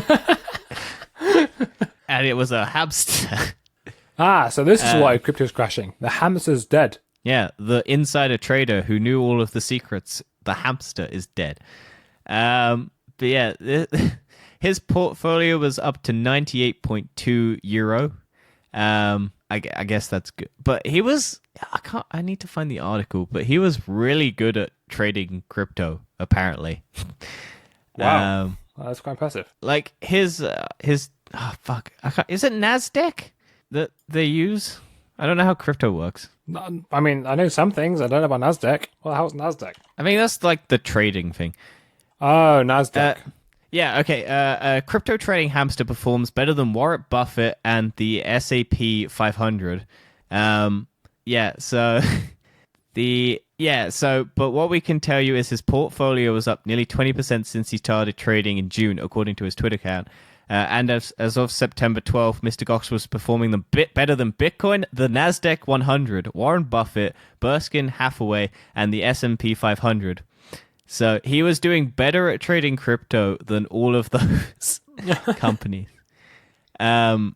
Speaker 2: And it was a hamster.
Speaker 1: So this is why crypto's crashing. The hamster's dead.
Speaker 2: Yeah, the insider trader who knew all of the secrets, the hamster is dead. But yeah, his portfolio was up to 98.2 euro. I guess that's good. But he was, I need to find the article, but he was really good at trading crypto, apparently.
Speaker 1: Wow. That's quite impressive.
Speaker 2: Like his, oh fuck, is it NASDAQ that they use? I don't know how crypto works.
Speaker 1: I mean, I know some things. I don't know about NASDAQ. Well, how's NASDAQ?
Speaker 2: I mean, that's like the trading thing.
Speaker 1: Oh, NASDAQ.
Speaker 2: Yeah, okay. A crypto trading hamster performs better than Warren Buffett and the S&P 500. But what we can tell you is his portfolio was up nearly 20% since he started trading in June, according to his Twitter account. And as of September 12th, Mr. Gox was performing a bit better than Bitcoin, the Nasdaq 100, Warren Buffett, Berkshire Hathaway, and the S&P 500. So he was doing better at trading crypto than all of those companies. It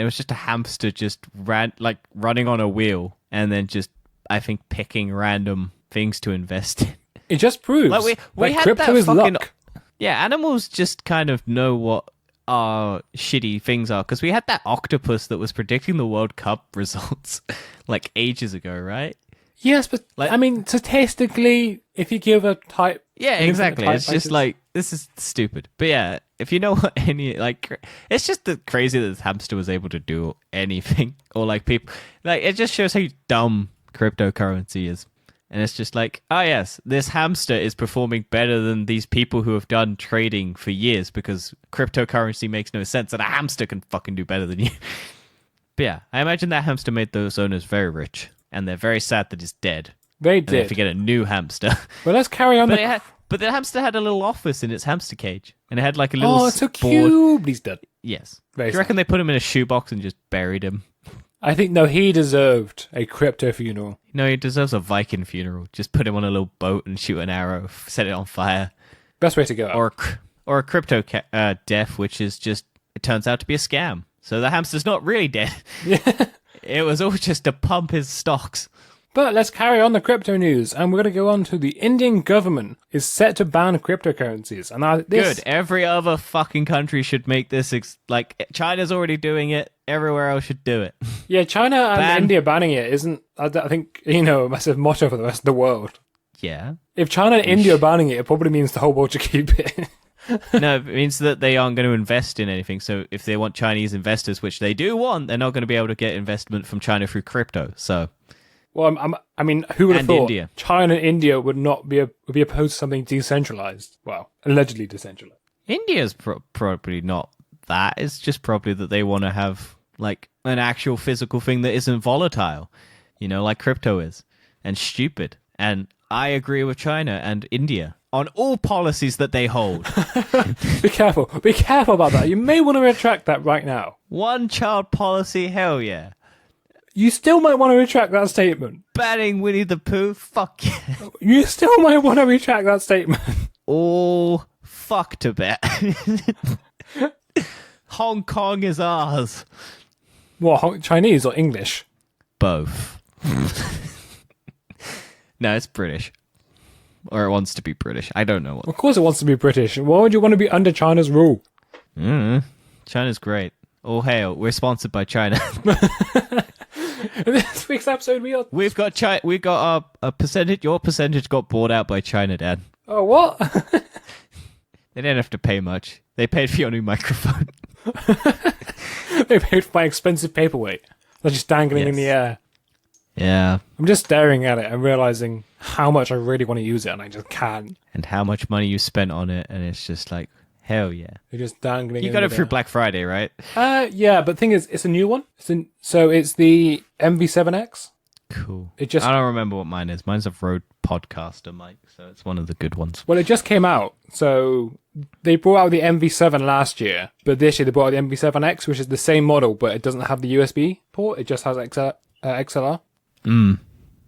Speaker 2: was just a hamster just running on a wheel and then just, I think, picking random things to invest in.
Speaker 1: It just proves
Speaker 2: we had
Speaker 1: crypto
Speaker 2: that
Speaker 1: is
Speaker 2: fucking
Speaker 1: luck.
Speaker 2: Yeah, animals just kind of know what our shitty things are, because we had that octopus that was predicting the World Cup results like ages ago, right?
Speaker 1: Yes, but
Speaker 2: Like-
Speaker 1: I mean, statistically, if you give a type,
Speaker 2: Yeah,
Speaker 1: an infinite
Speaker 2: exactly.
Speaker 1: type
Speaker 2: It's just
Speaker 1: basis-
Speaker 2: like, this is stupid. But yeah, if you know what it's just the crazy that this hamster was able to do anything. Or like people, like, it just shows how dumb cryptocurrency is. And it's just like, oh yes, this hamster is performing better than these people who have done trading for years, because cryptocurrency makes no sense and a hamster can fucking do better than you. But yeah, I imagine that hamster made those owners very rich. And they're very sad that it's dead.
Speaker 1: they
Speaker 2: And they have
Speaker 1: did.
Speaker 2: to get a new hamster.
Speaker 1: Well, let's carry on.
Speaker 2: But the hamster had a little office in its hamster cage. And it had like a little
Speaker 1: Oh, it's so
Speaker 2: board.
Speaker 1: cute. He's dead.
Speaker 2: Yes.
Speaker 1: Very
Speaker 2: Do you reckon they put him in a shoebox and just buried him?
Speaker 1: I think, no, he deserved a crypto funeral.
Speaker 2: No, he deserves a Viking funeral. Just put him on a little boat and shoot an arrow, set it on fire.
Speaker 1: Best way to go.
Speaker 2: Or a crypto death, which is just, it turns out to be a scam. So the hamster's not really dead.
Speaker 1: Yeah.
Speaker 2: It was all just to pump his stocks.
Speaker 1: But let's carry on the crypto news, and we're going to go on to the Indian government is set to ban cryptocurrencies. And this,
Speaker 2: Good. Every other fucking country should make this, like, China's already doing it. Everywhere else should do it.
Speaker 1: Yeah, China and
Speaker 2: Ban-
Speaker 1: India banning it isn't, I think, a massive motto for the rest of the world.
Speaker 2: Yeah.
Speaker 1: If China and India are banning it, it probably means the whole world should keep it.
Speaker 2: No, it means that they aren't going to invest in anything. So if they want Chinese investors, which they do want, they're not going to be able to get investment from China through crypto. So,
Speaker 1: Well, I mean, who would have
Speaker 2: And
Speaker 1: thought
Speaker 2: India.
Speaker 1: China and India would not be would be opposed to something decentralized? Well, allegedly decentralized.
Speaker 2: India's probably not that. It's just probably that they want to have like an actual physical thing that isn't volatile, like crypto is, and stupid. And I agree with China and India on all policies that they hold.
Speaker 1: Be careful about that. You may want to retract that right now.
Speaker 2: One child policy, hell yeah.
Speaker 1: You still might want to retract that statement.
Speaker 2: Banning Winnie the Pooh, fuck yeah.
Speaker 1: You still might want to retract that statement.
Speaker 2: Oh, fuck Tibet. Hong Kong is ours.
Speaker 1: What, Chinese or English?
Speaker 2: Both. No, it's British. Or it wants to be British. I don't know what.
Speaker 1: Of course it wants to be British. Why would you want to be under China's rule?
Speaker 2: China's great. All hail. We're sponsored by China.
Speaker 1: In this week's episode,
Speaker 2: We've got a percentage. Your percentage got bought out by China, Dad.
Speaker 1: Oh, what?
Speaker 2: They didn't have to pay much. They paid for your new microphone.
Speaker 1: They paid for my expensive paperweight. They're just dangling in
Speaker 2: Yes.
Speaker 1: the air.
Speaker 2: Yeah.
Speaker 1: I'm just staring at it and realizing how much I really want to use it, and I just can't.
Speaker 2: And how much money you spent on it, and it's just like, hell yeah.
Speaker 1: They're just dangling.
Speaker 2: You
Speaker 1: in
Speaker 2: got it
Speaker 1: the
Speaker 2: through
Speaker 1: air.
Speaker 2: Black Friday, right?
Speaker 1: Yeah, but the thing is, it's a new one. So it's the MV7X.
Speaker 2: Cool.
Speaker 1: It just
Speaker 2: I don't remember what mine is. Mine's a Rode Podcaster mic, so it's one of the good ones.
Speaker 1: Well, it just came out. So they brought out the MV7 last year, but this year they brought out the MV7X, which is the same model, but it doesn't have the USB port. It just has XLR.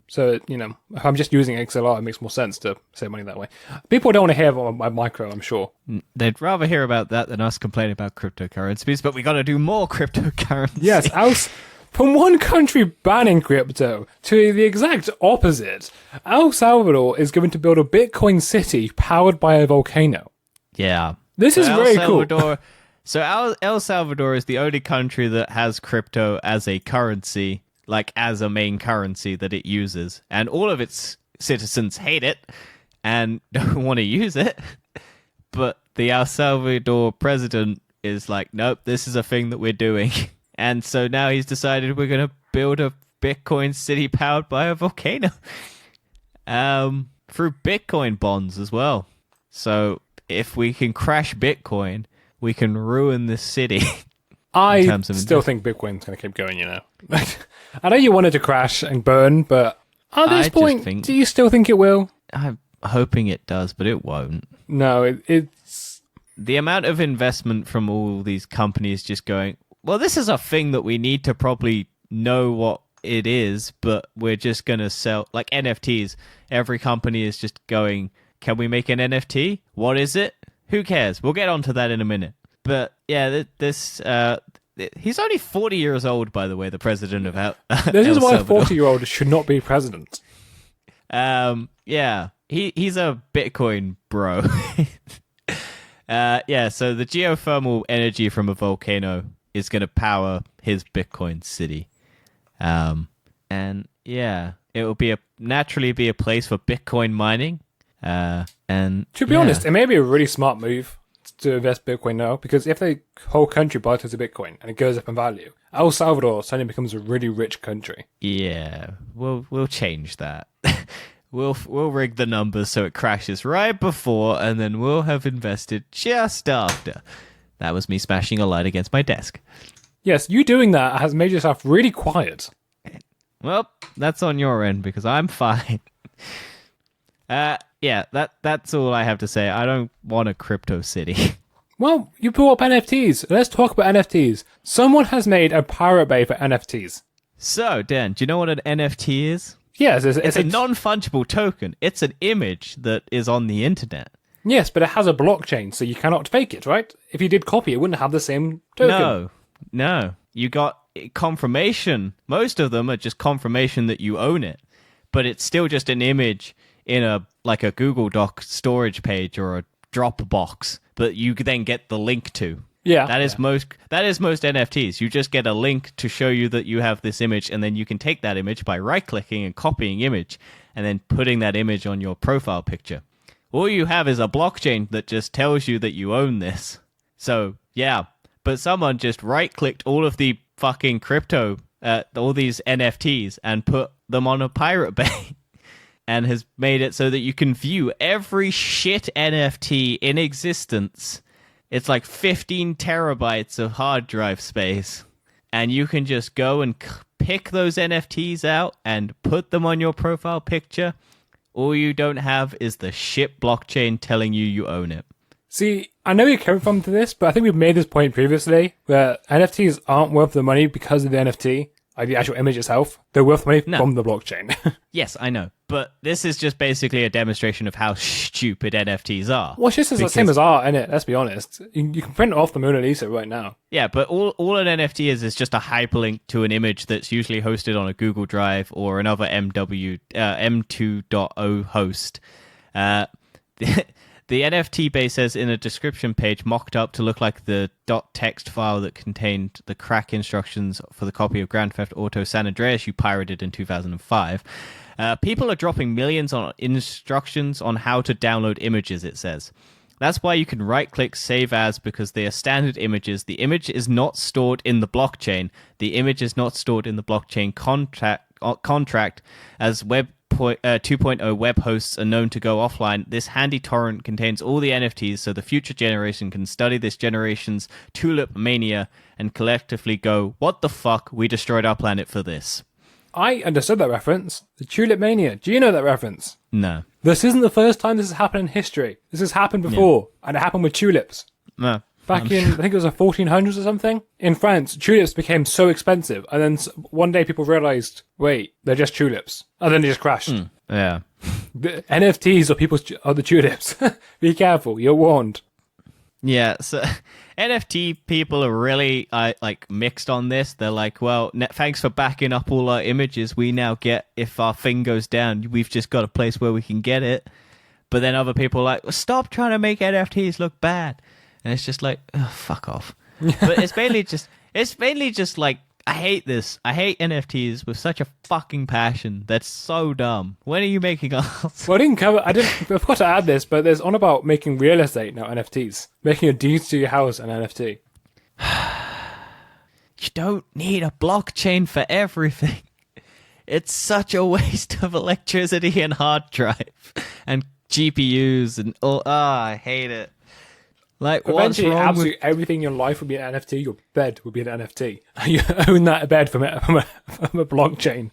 Speaker 1: So, if I'm just using XLR, it makes more sense to save money that way. People don't want to hear about my micro, I'm sure.
Speaker 2: They'd rather hear about that than us complaining about cryptocurrencies, but we got to do more cryptocurrency.
Speaker 1: Yes, from one country banning crypto to the exact opposite, El Salvador is going to build a Bitcoin city powered by a volcano.
Speaker 2: Yeah.
Speaker 1: This is very
Speaker 2: cool. So El Salvador is the only country that has crypto as a currency, like as a main currency that it uses. And all of its citizens hate it and don't want to use it. But the El Salvador president is like, nope, this is a thing that we're doing. And so now he's decided we're going to build a Bitcoin city powered by a volcano. Through Bitcoin bonds as well. So if we can crash Bitcoin, we can ruin this city.
Speaker 1: I
Speaker 2: terms of
Speaker 1: still think Bitcoin's going to keep going, I know you wanted to crash and burn, but at this
Speaker 2: I just
Speaker 1: point,
Speaker 2: think-
Speaker 1: do you still think it will?
Speaker 2: I'm hoping it does, but it won't.
Speaker 1: No, it's...
Speaker 2: The amount of investment from all these companies just going, well, this is a thing that we need to probably know what it is, but we're just going to sell, like NFTs. Every company is just going, can we make an NFT? What is it? Who cares? We'll get onto that in a minute. But yeah, he's only 40 years old, by the way, the president of
Speaker 1: This is
Speaker 2: El
Speaker 1: why a
Speaker 2: Salvador.
Speaker 1: 40-year-old should not be president.
Speaker 2: Yeah, he's a Bitcoin bro. So the geothermal energy from a volcano is going to power his Bitcoin city. And yeah, it will naturally be a place for Bitcoin mining. And
Speaker 1: to be honest, it may be a really smart move to invest Bitcoin now, because if the whole country buys into Bitcoin and it goes up in value, El Salvador suddenly becomes a really rich country.
Speaker 2: Yeah, we'll change that. We'll rig the numbers so it crashes right before, and then we'll have invested just after. That was me smashing a light against my desk.
Speaker 1: Yes, you doing that has made yourself really quiet.
Speaker 2: Well, that's on your end because I'm fine. Yeah, that's all I have to say. I don't want a crypto city.
Speaker 1: Well, you brought up NFTs. Let's talk about NFTs. Someone has made a Pirate Bay for NFTs.
Speaker 2: So, Dan, do you know what an NFT is?
Speaker 1: Yes,
Speaker 2: it's a non-fungible token. It's an image that is on the internet.
Speaker 1: Yes, but it has a blockchain, so you cannot fake it, right? If you did copy, it wouldn't have the same token.
Speaker 2: No. You got confirmation. Most of them are just confirmation that you own it. But it's still just an image in a Google Doc storage page or a Dropbox, but you then get the link to.
Speaker 1: Yeah.
Speaker 2: That is most NFTs. You just get a link to show you that you have this image, and then you can take that image by right-clicking and copying image, and then putting that image on your profile picture. All you have is a blockchain that just tells you that you own this. So, yeah. But someone just right-clicked all of the fucking crypto, all these NFTs, and put them on a Pirate Bay. And has made it so that you can view every shit NFT in existence. It's like 15 terabytes of hard drive space. And you can just go and pick those NFTs out and put them on your profile picture. All you don't have is the shit blockchain telling you own it.
Speaker 1: See, I know you're coming from to this, but I think we've made this point previously, where NFTs aren't worth the money because of the NFT. Like the actual image itself, they're worth money from the blockchain.
Speaker 2: Yes, I know. But this is just basically a demonstration of how stupid NFTs are.
Speaker 1: Well, it's just the same as art, isn't it? Let's be honest. You can print off the Mona Lisa right now.
Speaker 2: Yeah, but all an NFT is just a hyperlink to an image that's usually hosted on a Google Drive or another M2.0 host. The NFT base says in a description page mocked up to look like the .txt file that contained the crack instructions for the copy of Grand Theft Auto San Andreas you pirated in 2005. People are dropping millions on instructions on how to download images, it says. That's why you can right-click Save As, because they are standard images. The image is not stored in the blockchain. The image is not stored in the blockchain contract as Web 2.0 web hosts are known to go offline. This handy torrent contains all the NFTs so the future generation can study this generation's tulip mania and collectively go, what the fuck, we destroyed our planet for this.
Speaker 1: I understood that reference. The tulip mania. Do you know that reference?
Speaker 2: No.
Speaker 1: This isn't the first time this has happened in history. This has happened before, and it happened with tulips.
Speaker 2: No.
Speaker 1: Back in, I think it was the 1400s or something. In France, tulips became so expensive, and then one day people realized, wait, they're just tulips. And then they just crashed.
Speaker 2: Yeah.
Speaker 1: The NFTs are the tulips. Be careful, you're warned.
Speaker 2: Yeah, so NFT people are really mixed on this. They're like, well, thanks for backing up all our images. We now get, if our thing goes down, we've just got a place where we can get it. But then other people are like, well, stop trying to make NFTs look bad. And it's just like, oh, fuck off. But it's mainly just like, I hate this. I hate NFTs with such a fucking passion. That's so dumb. When are you making us?
Speaker 1: Well, I forgot to add this, but there's on about making real estate now NFTs. Making a deed to your house an NFT.
Speaker 2: You don't need a blockchain for everything. It's such a waste of electricity and hard drive and GPUs and all. I hate it. Like,
Speaker 1: eventually, absolutely everything in your life will be an NFT. Your bed will be an NFT. You own that bed from a blockchain.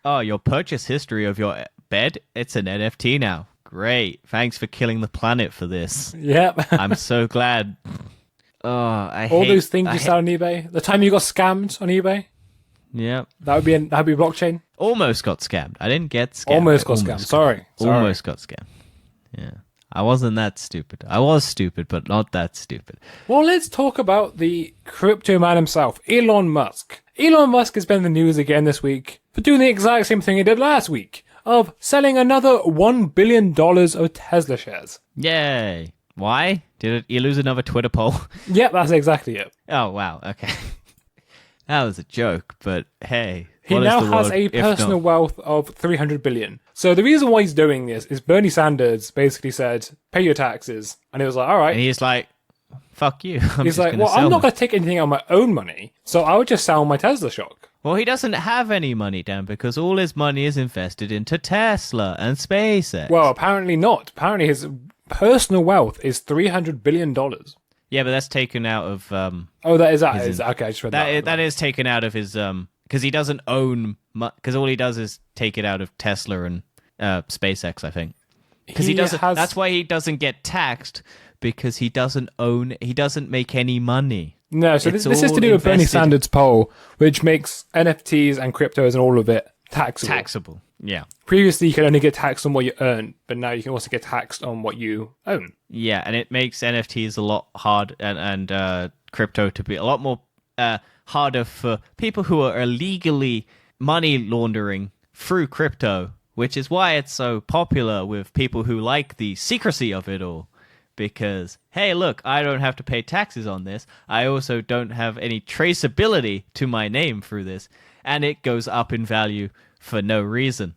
Speaker 2: Oh, your purchase history of your bed? It's an NFT now. Great. Thanks for killing the planet for this.
Speaker 1: Yep.
Speaker 2: I'm so glad. Oh,
Speaker 1: all those things you sell on eBay. The time you got scammed on eBay.
Speaker 2: Yep.
Speaker 1: That'd be blockchain.
Speaker 2: Almost got scammed. I didn't get scammed.
Speaker 1: Almost got scammed. Sorry.
Speaker 2: Almost got scammed. Yeah. I wasn't that stupid. I was stupid, but not that stupid.
Speaker 1: Well, let's talk about the crypto man himself, Elon Musk. Elon Musk has been in the news again this week for doing the exact same thing he did last week, of selling another $1 billion of Tesla shares.
Speaker 2: Yay. Why? Did you lose another Twitter poll?
Speaker 1: Yep, that's exactly it.
Speaker 2: Oh, wow. Okay. That was a joke, but hey.
Speaker 1: He
Speaker 2: what
Speaker 1: now
Speaker 2: is the
Speaker 1: has
Speaker 2: world
Speaker 1: a
Speaker 2: if
Speaker 1: personal
Speaker 2: not?
Speaker 1: wealth of 300 billion. So the reason why he's doing this is Bernie Sanders basically said, pay your taxes. And he was like, all right.
Speaker 2: And he's like, fuck you.
Speaker 1: He's like, well, I'm not going to take anything out of my own money, so I would just sell my Tesla stock.
Speaker 2: Well, he doesn't have any money, Dan, because all his money is invested into Tesla and SpaceX.
Speaker 1: Well, apparently not. Apparently his personal wealth is $300 billion.
Speaker 2: Yeah, but that's taken out of...
Speaker 1: Oh, that is that. Okay, I just read that.
Speaker 2: That is taken out of his... Because he doesn't own... Because all he does is take it out of Tesla and SpaceX, I think. Because he doesn't... That's why he doesn't get taxed, because he doesn't own... He doesn't make any money.
Speaker 1: No, so this is to do with Bernie Sanders' poll, which makes NFTs and cryptos and all of it taxable.
Speaker 2: Taxable, yeah.
Speaker 1: Previously, you could only get taxed on what you earn, but now you can also get taxed on what you own.
Speaker 2: Yeah, and it makes NFTs a lot hard and crypto to be a lot more harder for people who are illegally money laundering through crypto, which is why it's so popular with people who like the secrecy of it all. Because, hey, look, I don't have to pay taxes on this. I also don't have any traceability to my name through this. And it goes up in value for no reason.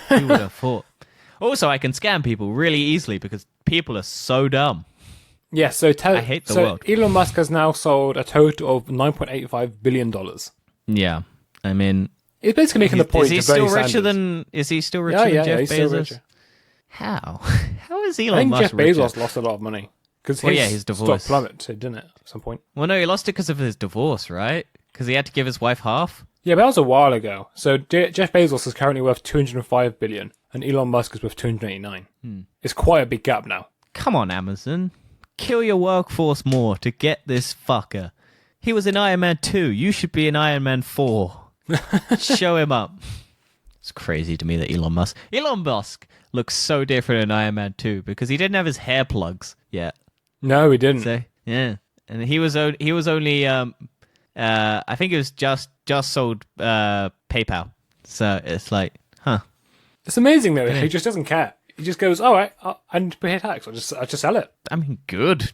Speaker 2: Who would have thought? Also, I can scam people really easily because people are so dumb.
Speaker 1: Yeah, so
Speaker 2: I hate the world.
Speaker 1: Elon Musk has now sold a total of $9.85 billion.
Speaker 2: Yeah, I mean...
Speaker 1: He's basically making the point
Speaker 2: Is
Speaker 1: to Bernie
Speaker 2: he still richer
Speaker 1: Sanders.
Speaker 2: than... Is he still richer than Jeff
Speaker 1: he's
Speaker 2: Bezos?
Speaker 1: still richer.
Speaker 2: How? How is
Speaker 1: I
Speaker 2: Elon
Speaker 1: think
Speaker 2: Musk
Speaker 1: Jeff
Speaker 2: richer?
Speaker 1: Bezos lost a lot of money. Because
Speaker 2: his
Speaker 1: stock
Speaker 2: divorce.
Speaker 1: plummeted, didn't it, at some point?
Speaker 2: Well, no, he lost it because of his divorce, right? Because he had to give his wife half?
Speaker 1: Yeah, but that was a while ago. So Jeff Bezos is currently worth $205 billion, and Elon Musk is worth $289. It's quite a big gap now.
Speaker 2: Come on, Amazon. Kill your workforce more to get this fucker. He was in Iron Man 2. You should be in Iron Man 4. Show him up. It's crazy to me that Elon Musk looks so different in Iron Man 2 because he didn't have his hair plugs yet.
Speaker 1: No, he didn't.
Speaker 2: So, yeah. And he was only I think it was just sold PayPal. So it's like, huh.
Speaker 1: It's amazing though. He just doesn't care. He just goes, all right, I need to pay tax. I'll just sell it.
Speaker 2: I mean, good.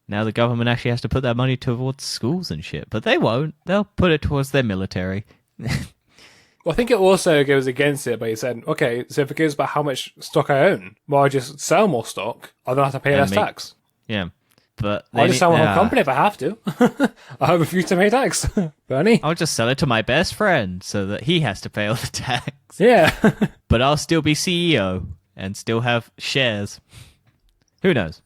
Speaker 2: Now the government actually has to put that money towards schools and shit, but they won't. They'll put it towards their military.
Speaker 1: Well, I think it also goes against it, but he said, okay, so if it goes by how much stock I own, well, I just sell more stock. I don't have to pay less tax.
Speaker 2: Yeah. But
Speaker 1: I'll just sell my whole company if I have to. I refuse to pay tax, Bernie.
Speaker 2: I'll just sell it to my best friend so that he has to pay all the tax.
Speaker 1: Yeah.
Speaker 2: But I'll still be CEO and still have shares. Who knows?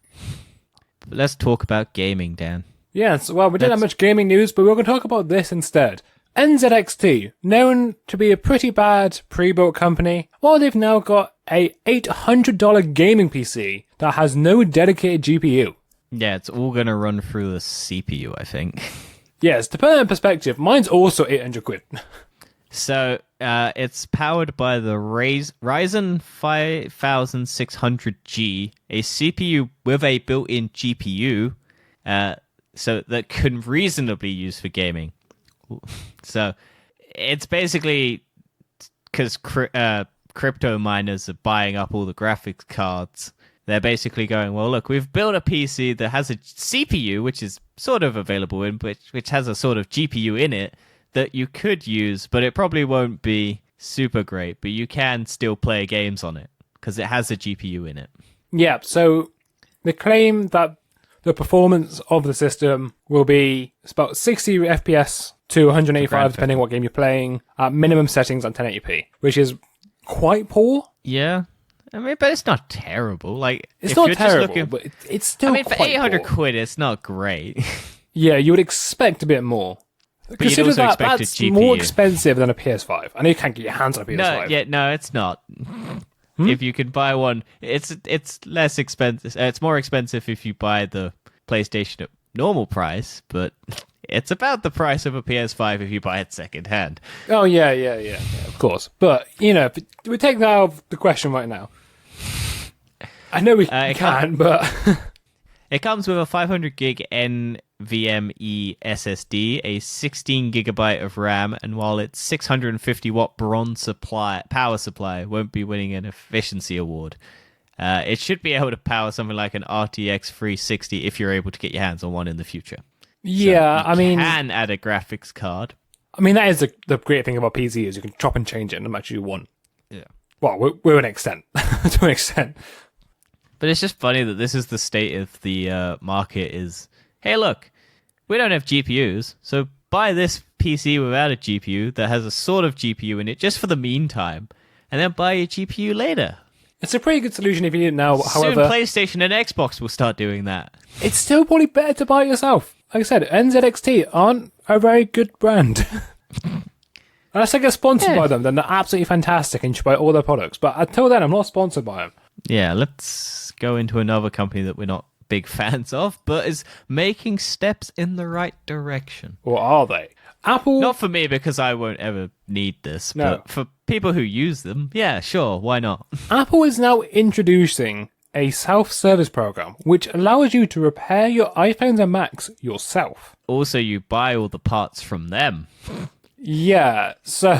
Speaker 2: But let's talk about gaming, Dan.
Speaker 1: Yes, well, we didn't have much gaming news, but we're going to talk about this instead. NZXT, known to be a pretty bad pre-built company, well, they've now got a $800 gaming PC that has no dedicated GPU.
Speaker 2: Yeah, it's all going to run through the CPU, I think.
Speaker 1: Yes, to put it in perspective, mine's also 800 quid.
Speaker 2: So, it's powered by the Ryzen 5600G, a CPU with a built-in GPU, so that can reasonably use for gaming. So, it's basically because crypto miners are buying up all the graphics cards. They're basically going, well, look, we've built a PC that has a CPU, which is sort of available in, which has a sort of GPU in it that you could use, but it probably won't be super great, but you can still play games on it because it has a GPU in it.
Speaker 1: Yeah, so they claim that the performance of the system will be about 60 FPS to 185, depending on what game you're playing, at minimum settings on 1080p, which is quite poor.
Speaker 2: Yeah. I mean, but it's not terrible. Like,
Speaker 1: it's not terrible, but it's still.
Speaker 2: I mean, for
Speaker 1: quite
Speaker 2: 800
Speaker 1: poor.
Speaker 2: quid, it's not great.
Speaker 1: Yeah, you would expect a bit more.
Speaker 2: But
Speaker 1: Consider
Speaker 2: you'd also
Speaker 1: that
Speaker 2: expect
Speaker 1: that's
Speaker 2: a GPU.
Speaker 1: more expensive than a PS5. I know you can't get your hands on a PS5.
Speaker 2: No, it's not. If you can buy one, it's less expensive. It's more expensive if you buy the PlayStation at normal price, but it's about the price of a PS5 if you buy it second hand.
Speaker 1: Oh yeah, of course. But if we take that out of the question right now. I know we can, but
Speaker 2: it comes with a 500 gig NVMe SSD, a 16 gigabyte of RAM, and while its 650 watt bronze power supply won't be winning an efficiency award, It should be able to power something like an RTX 360 if you're able to get your hands on one in the future.
Speaker 1: Yeah,
Speaker 2: So you can add a graphics card.
Speaker 1: I mean, that is the great thing about PC is you can chop and change it no matter you want.
Speaker 2: Yeah.
Speaker 1: Well, we're an extent. To an extent.
Speaker 2: But it's just funny that this is the state of the market is, hey, look, we don't have GPUs, so buy this PC without a GPU that has a sort of GPU in it just for the meantime, and then buy a GPU later.
Speaker 1: It's a pretty good solution if you didn't know.
Speaker 2: Soon
Speaker 1: However,
Speaker 2: PlayStation and Xbox will start doing that.
Speaker 1: it's still probably better to buy it yourself. Like I said, NZXT aren't a very good brand. Unless I get sponsored by them, then they're absolutely fantastic and you should buy all their products. But until then, I'm not sponsored by them.
Speaker 2: Yeah, let's go into another company that we're not big fans of, but is making steps in the right direction.
Speaker 1: Or are they? Apple...
Speaker 2: Not for me, because I won't ever need this,
Speaker 1: No.
Speaker 2: but for people who use them, yeah, sure, why not?
Speaker 1: Apple is now introducing a self-service program which allows you to repair your iPhones and Macs yourself.
Speaker 2: Also, you buy all the parts from them.
Speaker 1: Yeah, so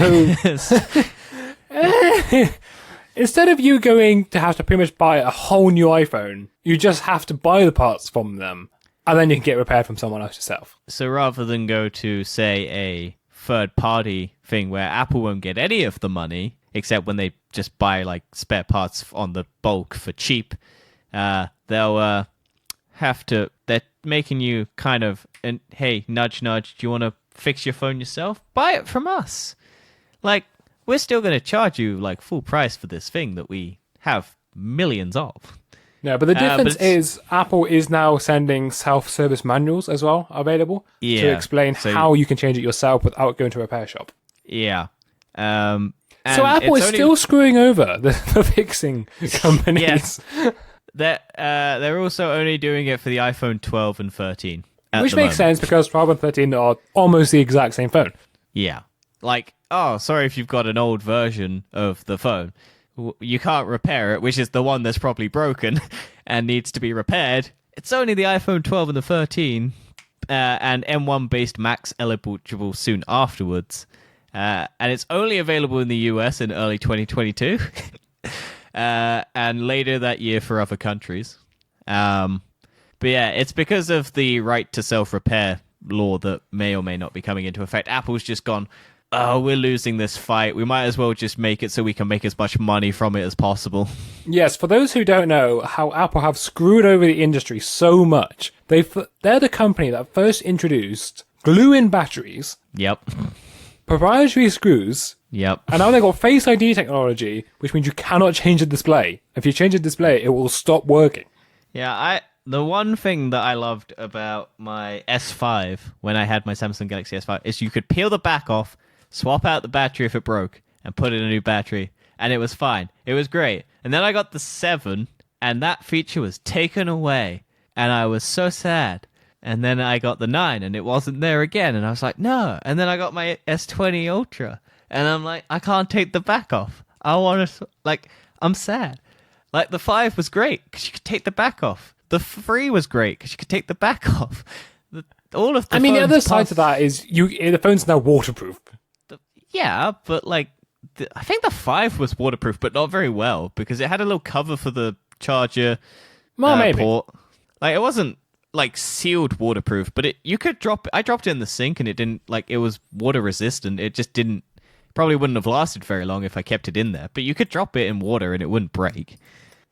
Speaker 1: instead of you going to have to pretty much buy a whole new iPhone, you just have to buy the parts from them, and then you can get it repaired from someone else yourself.
Speaker 2: So rather than go to, say, a third-party thing where Apple won't get any of the money, except when they just buy like spare parts on the bulk for cheap, they'll have to... They're making you kind of, and hey, nudge, nudge, do you want to fix your phone yourself? Buy it from us. Like, we're still going to charge you like full price for this thing that we have millions of.
Speaker 1: No, but the difference is Apple is now sending self-service manuals as well available to explain how you can change it yourself without going to a repair shop.
Speaker 2: Yeah.
Speaker 1: So Apple is still screwing over the fixing companies.
Speaker 2: Yeah. They're also only doing it for the iPhone 12 and 13.
Speaker 1: Which makes sense because 12 and 13 are almost the exact same phone.
Speaker 2: Yeah. Like, oh, sorry if you've got an old version of the phone. You can't repair it, which is the one that's probably broken and needs to be repaired. It's only the iPhone 12 and the 13 and M1-based Macs eligible soon afterwards. And it's only available in the US in early 2022 and later that year for other countries. But yeah, it's because of the right to self-repair law that may or may not be coming into effect. Apple's just gone, oh, we're losing this fight. We might as well just make it so we can make as much money from it as possible.
Speaker 1: Yes, for those who don't know how Apple have screwed over the industry so much, they're the company that first introduced glue-in batteries.
Speaker 2: Yep.
Speaker 1: Proprietary screws.
Speaker 2: Yep.
Speaker 1: And now they've got Face ID technology, which means you cannot change the display. If you change the display, it will stop working.
Speaker 2: Yeah, the one thing that I loved about my S5 when I had my Samsung Galaxy S5 is you could peel the back off, swap out the battery if it broke, and put in a new battery, and it was fine. It was great. And then I got the 7, and that feature was taken away, and I was so sad. And then I got the 9, and it wasn't there again, and I was like, no. And then I got my S20 Ultra, and I'm like, I can't take the back off. I want to, like, I'm sad. Like, the 5 was great, because you could take the back off. The 3 was great, because you could take the back off. All of the
Speaker 1: the other side to that is the phone's now waterproof.
Speaker 2: Yeah, but like, I think the 5 was waterproof, but not very well, because it had a little cover for the charger port. Like, it wasn't like sealed waterproof, but you could drop it. I dropped it in the sink and it didn't, like, it was water resistant. It just didn't, probably wouldn't have lasted very long if I kept it in there, but you could drop it in water and it wouldn't break.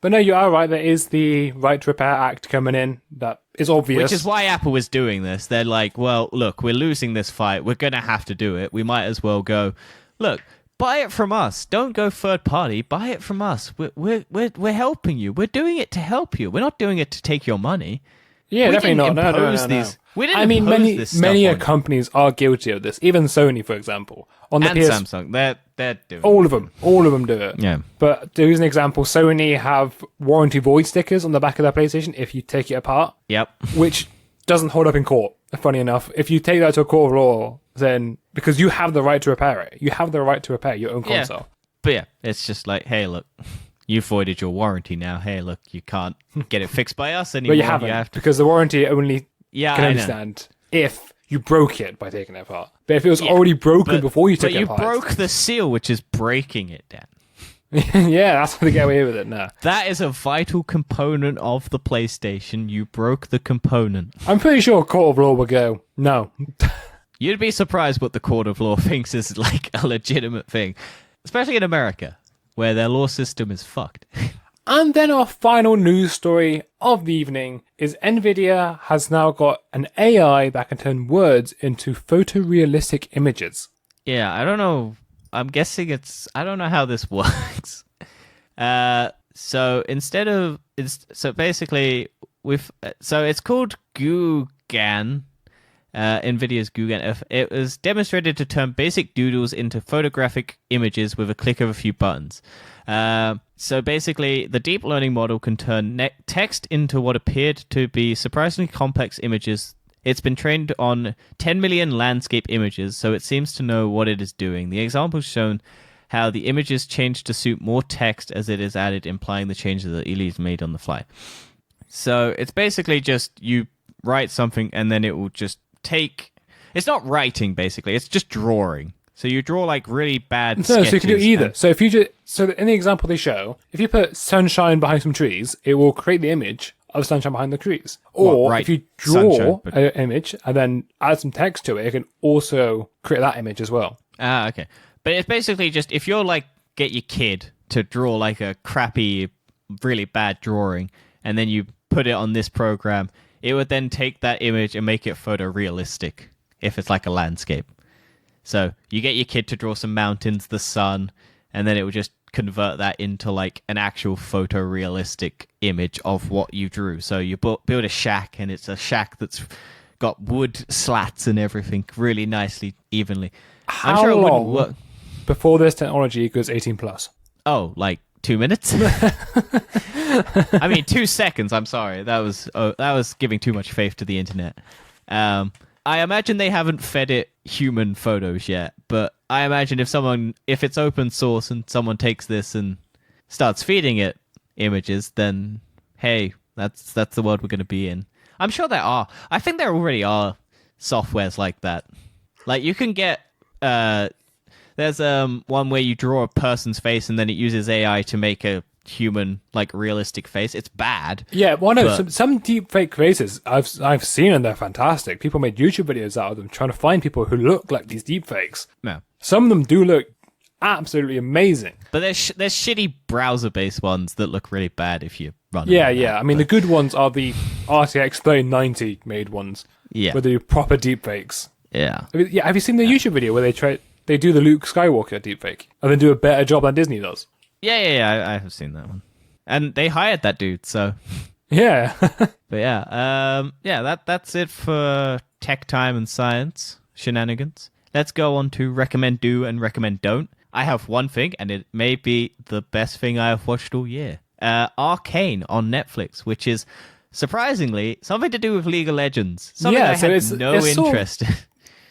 Speaker 1: But no, you are right. There is the Right to Repair Act coming in. That is obvious.
Speaker 2: Which is why Apple is doing this. They're like, well, look, we're losing this fight. We're going to have to do it. We might as well go, look, buy it from us. Don't go third party. Buy it from us. We're helping you. We're doing it to help you. We're not doing it to take your money.
Speaker 1: Yeah, definitely not. No.
Speaker 2: We didn't impose this stuff
Speaker 1: many
Speaker 2: on
Speaker 1: companies are guilty of this. Even Sony, for example, on the
Speaker 2: and Samsung, they're doing
Speaker 1: all of them do it.
Speaker 2: Yeah.
Speaker 1: But to use an example, Sony have warranty void stickers on the back of their PlayStation if you take it apart.
Speaker 2: Yep.
Speaker 1: Which doesn't hold up in court. Funny enough, if you take that to a court of law, then because you have the right to repair it, you have the right to repair your own console.
Speaker 2: Yeah. But yeah, it's just like, hey, look. You voided your warranty now. Hey, look, you can't get it fixed by us anymore.
Speaker 1: But you haven't, because the warranty only can understand if you broke it by taking it apart. But if it was already broken before you took it apart...
Speaker 2: But you broke the seal, which is breaking it, Dan.
Speaker 1: Yeah, that's how they get away with it now.
Speaker 2: That is a vital component of the PlayStation. You broke the component.
Speaker 1: I'm pretty sure Court of Law will go, no.
Speaker 2: You'd be surprised what the Court of Law thinks is like a legitimate thing, especially in America, where their law system is fucked.
Speaker 1: And then our final news story of the evening is Nvidia has now got an AI that can turn words into photorealistic images.
Speaker 2: Yeah, I don't know. I'm guessing I don't know how this works. So instead of, basically, so it's called Gugan, NVIDIA's Gugan. It was demonstrated to turn basic doodles into photographic images with a click of a few buttons. So basically, the deep learning model can turn text into what appeared to be surprisingly complex images. It's been trained on 10 million landscape images, so it seems to know what it is doing. The examples shown how the images change to suit more text as it is added, implying the changes that Ely made on the fly. So it's basically just you write something and then it will just take... It's not writing, basically. It's just drawing. So you draw like really bad sketches.
Speaker 1: So you can do either. So if you just... So in the example they show, if you put sunshine behind some trees, it will create the image of sunshine behind the trees. Or if you draw an image and then add some text to it, it can also create that image as well.
Speaker 2: Ah, okay. But it's basically just, if you're like, get your kid to draw like a crappy, really bad drawing, and then you put it on this program, it would then take that image and make it photorealistic, if it's like a landscape. So you get your kid to draw some mountains, the sun, and then it would just convert that into like an actual photorealistic image of what you drew. So you build a shack, and it's a shack that's got wood slats and everything really nicely, evenly. I'm sure it wouldn't work
Speaker 1: before this technology equals 18 plus.
Speaker 2: Oh, like 2 minutes? I mean, 2 seconds. I'm sorry. That was giving too much faith to the internet. I imagine they haven't fed it human photos yet, but I imagine if it's open source and someone takes this and starts feeding it images, then hey, that's the world we're going to be in. I'm sure there are. I think there already are softwares like that. Like you can get there's one where you draw a person's face and then it uses AI to make a human like realistic face. It's bad.
Speaker 1: Yeah, well, no, some deep fake faces I've seen and they're fantastic. People made YouTube videos out of them trying to find people who look like these deep fakes.
Speaker 2: Yeah.
Speaker 1: Some of them do look absolutely amazing.
Speaker 2: But there's shitty browser-based ones that look really bad if you run them.
Speaker 1: Yeah. I mean, the good ones are the RTX 3090 made ones. Yeah. Where they do proper deep fakes.
Speaker 2: Yeah.
Speaker 1: Have you seen the YouTube video where they do the Luke Skywalker deepfake and then do a better job than Disney does?
Speaker 2: Yeah, I have seen that one. And they hired that dude, so...
Speaker 1: Yeah.
Speaker 2: But yeah, that's it for tech time and science shenanigans. Let's go on to recommend do and recommend don't. I have one thing, and it may be the best thing I have watched all year. Arcane on Netflix, which is surprisingly something to do with League of Legends. Something I had no interest in.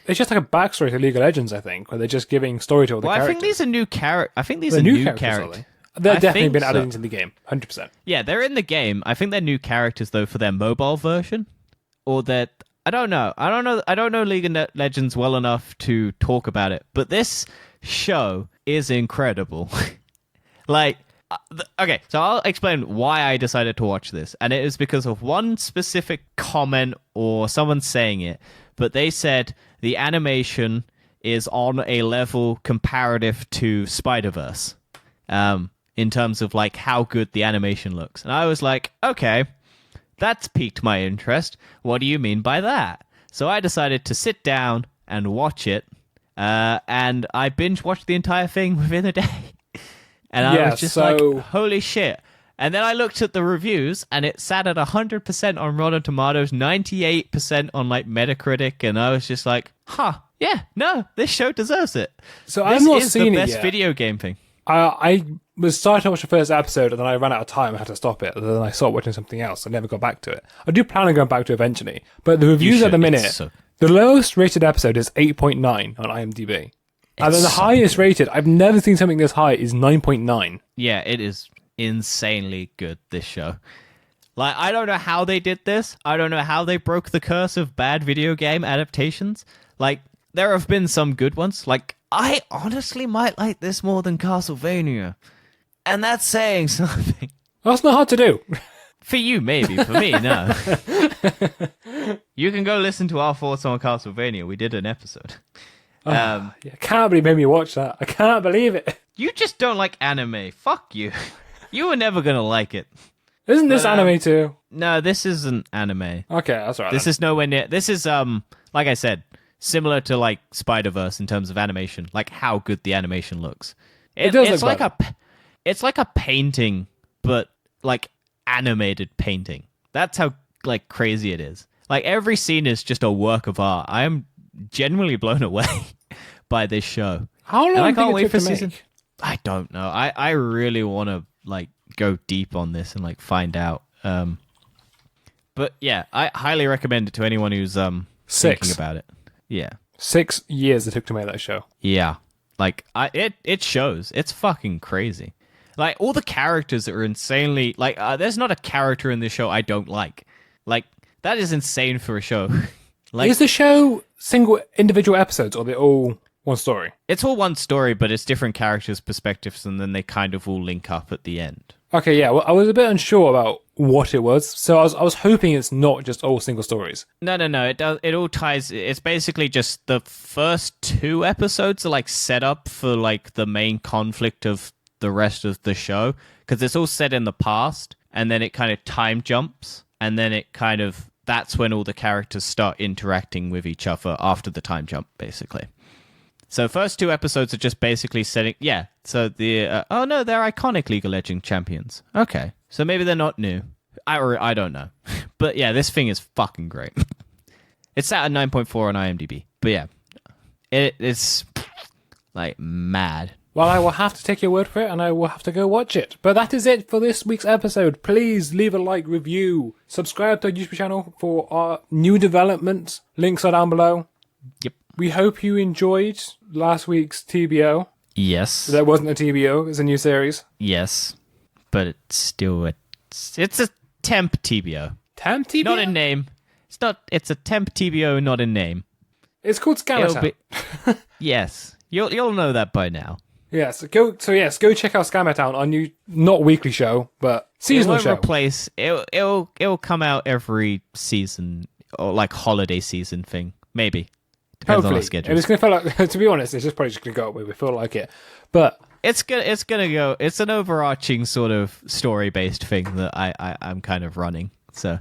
Speaker 1: It's just like a backstory to League of Legends, I think, where they're just giving story to all the characters.
Speaker 2: I think these are new characters. I think these are new characters.
Speaker 1: They're definitely been added into the game, 100%.
Speaker 2: Yeah, they're in the game. I think they're new characters though for their mobile version, or that I don't know. I don't know League of Legends well enough to talk about it. But this show is incredible. Like, okay, so I'll explain why I decided to watch this, and it is because of one specific comment or someone saying it. But they said the animation is on a level comparative to Spider-Verse, in terms of like how good the animation looks. And I was like, okay, that's piqued my interest. What do you mean by that? So I decided to sit down and watch it, and I binge watched the entire thing within a day. And I was just like, holy shit. And then I looked at the reviews, and it sat at 100% on Rotten Tomatoes, 98% on like Metacritic, and I was just like, yeah, no, this show deserves it.
Speaker 1: So I've not seen it yet.
Speaker 2: This is the best video game thing.
Speaker 1: I was starting to watch the first episode, and then I ran out of time and had to stop it. And then I started watching something else. I never got back to it. I do plan on going back to it eventually, but the reviews at the minute, the lowest rated episode is 8.9 on IMDb. And then the highest rated, I've never seen something this high, is 9.9.
Speaker 2: Yeah, it is insanely good, this show. Like, I don't know how they did this. I don't know how they broke the curse of bad video game adaptations. Like, there have been some good ones. Like, I honestly might like this more than Castlevania. And that's saying something.
Speaker 1: That's not hard to do.
Speaker 2: For you, maybe. For me, no. You can go listen to our thoughts on Castlevania. We did an episode.
Speaker 1: I can't believe you made me watch that. I can't believe it.
Speaker 2: You just don't like anime. Fuck you. You were never going to like it.
Speaker 1: Isn't this anime too?
Speaker 2: No, this isn't anime.
Speaker 1: Okay, that's right.
Speaker 2: This is nowhere near. This is, like I said, similar to like Spider-Verse in terms of animation, like how good the animation looks.
Speaker 1: It does
Speaker 2: it's
Speaker 1: look
Speaker 2: like it's like a painting, but like animated painting. That's how like crazy it is. Like every scene is just a work of art. I am genuinely blown away by this show.
Speaker 1: How long?
Speaker 2: And I can't
Speaker 1: did it
Speaker 2: wait
Speaker 1: take
Speaker 2: for
Speaker 1: to
Speaker 2: season.
Speaker 1: make?
Speaker 2: I don't know. I really want to like go deep on this and like find out. But yeah, I highly recommend it to anyone who's thinking about it. Yeah,
Speaker 1: 6 years it took to make that show.
Speaker 2: yeah. Like it shows. It's fucking crazy. Like all the characters are insanely like. There's not a character in this show I don't like. Like that is insane for a show. Like
Speaker 1: Is the show single individual episodes, or are they all one story?
Speaker 2: it's all one story, but it's different characters' perspectives, and then they kind of all link up at the end.
Speaker 1: Okay, yeah. Well, I was a bit unsure about what it was, so I was hoping it's not just all single stories.
Speaker 2: No. It does. It all ties. It's basically just the first 2 episodes are like set up for like the main conflict of the rest of the show, because it's all set in the past, and then it kind of time jumps, and then it kind of that's when all the characters start interacting with each other after the time jump, basically. So first 2 episodes are just basically setting. Yeah. So the oh no, they're iconic League of Legends champions. Okay, so maybe they're not new. I don't know, but yeah, this thing is fucking great. It's at a 9.4 on IMDb, but yeah, it's like mad.
Speaker 1: Well, I will have to take your word for it, and I will have to go watch it. But that is it for this week's episode. Please leave a like, review, subscribe to our YouTube channel for our new developments. Links are down below.
Speaker 2: Yep.
Speaker 1: We hope you enjoyed last week's TBO.
Speaker 2: Yes.
Speaker 1: That wasn't a TBO, it's a new series.
Speaker 2: Yes, but it's still it's a temp TBO.
Speaker 1: Temp TBO?
Speaker 2: Not in name. It's not. It's a temp TBO, not in name.
Speaker 1: It's called Scammer Town.
Speaker 2: Yes, you'll know that by now.
Speaker 1: Yes, go check out Scammer Town, our new not weekly show, but seasonal
Speaker 2: It
Speaker 1: show.
Speaker 2: won't replace. It'll come out every season or like holiday season thing. Maybe depends on our
Speaker 1: Hopefully.
Speaker 2: schedule.
Speaker 1: And it's gonna feel like, to be honest, it's just probably just gonna go up where we feel like it. But
Speaker 2: It's gonna go. It's an overarching sort of story based thing that I'm kind of running. So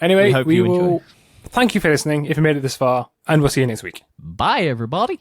Speaker 1: anyway,
Speaker 2: hope
Speaker 1: we
Speaker 2: you
Speaker 1: will
Speaker 2: enjoy.
Speaker 1: thank you for listening if you made it this far, and we'll see you next week.
Speaker 2: Bye, everybody.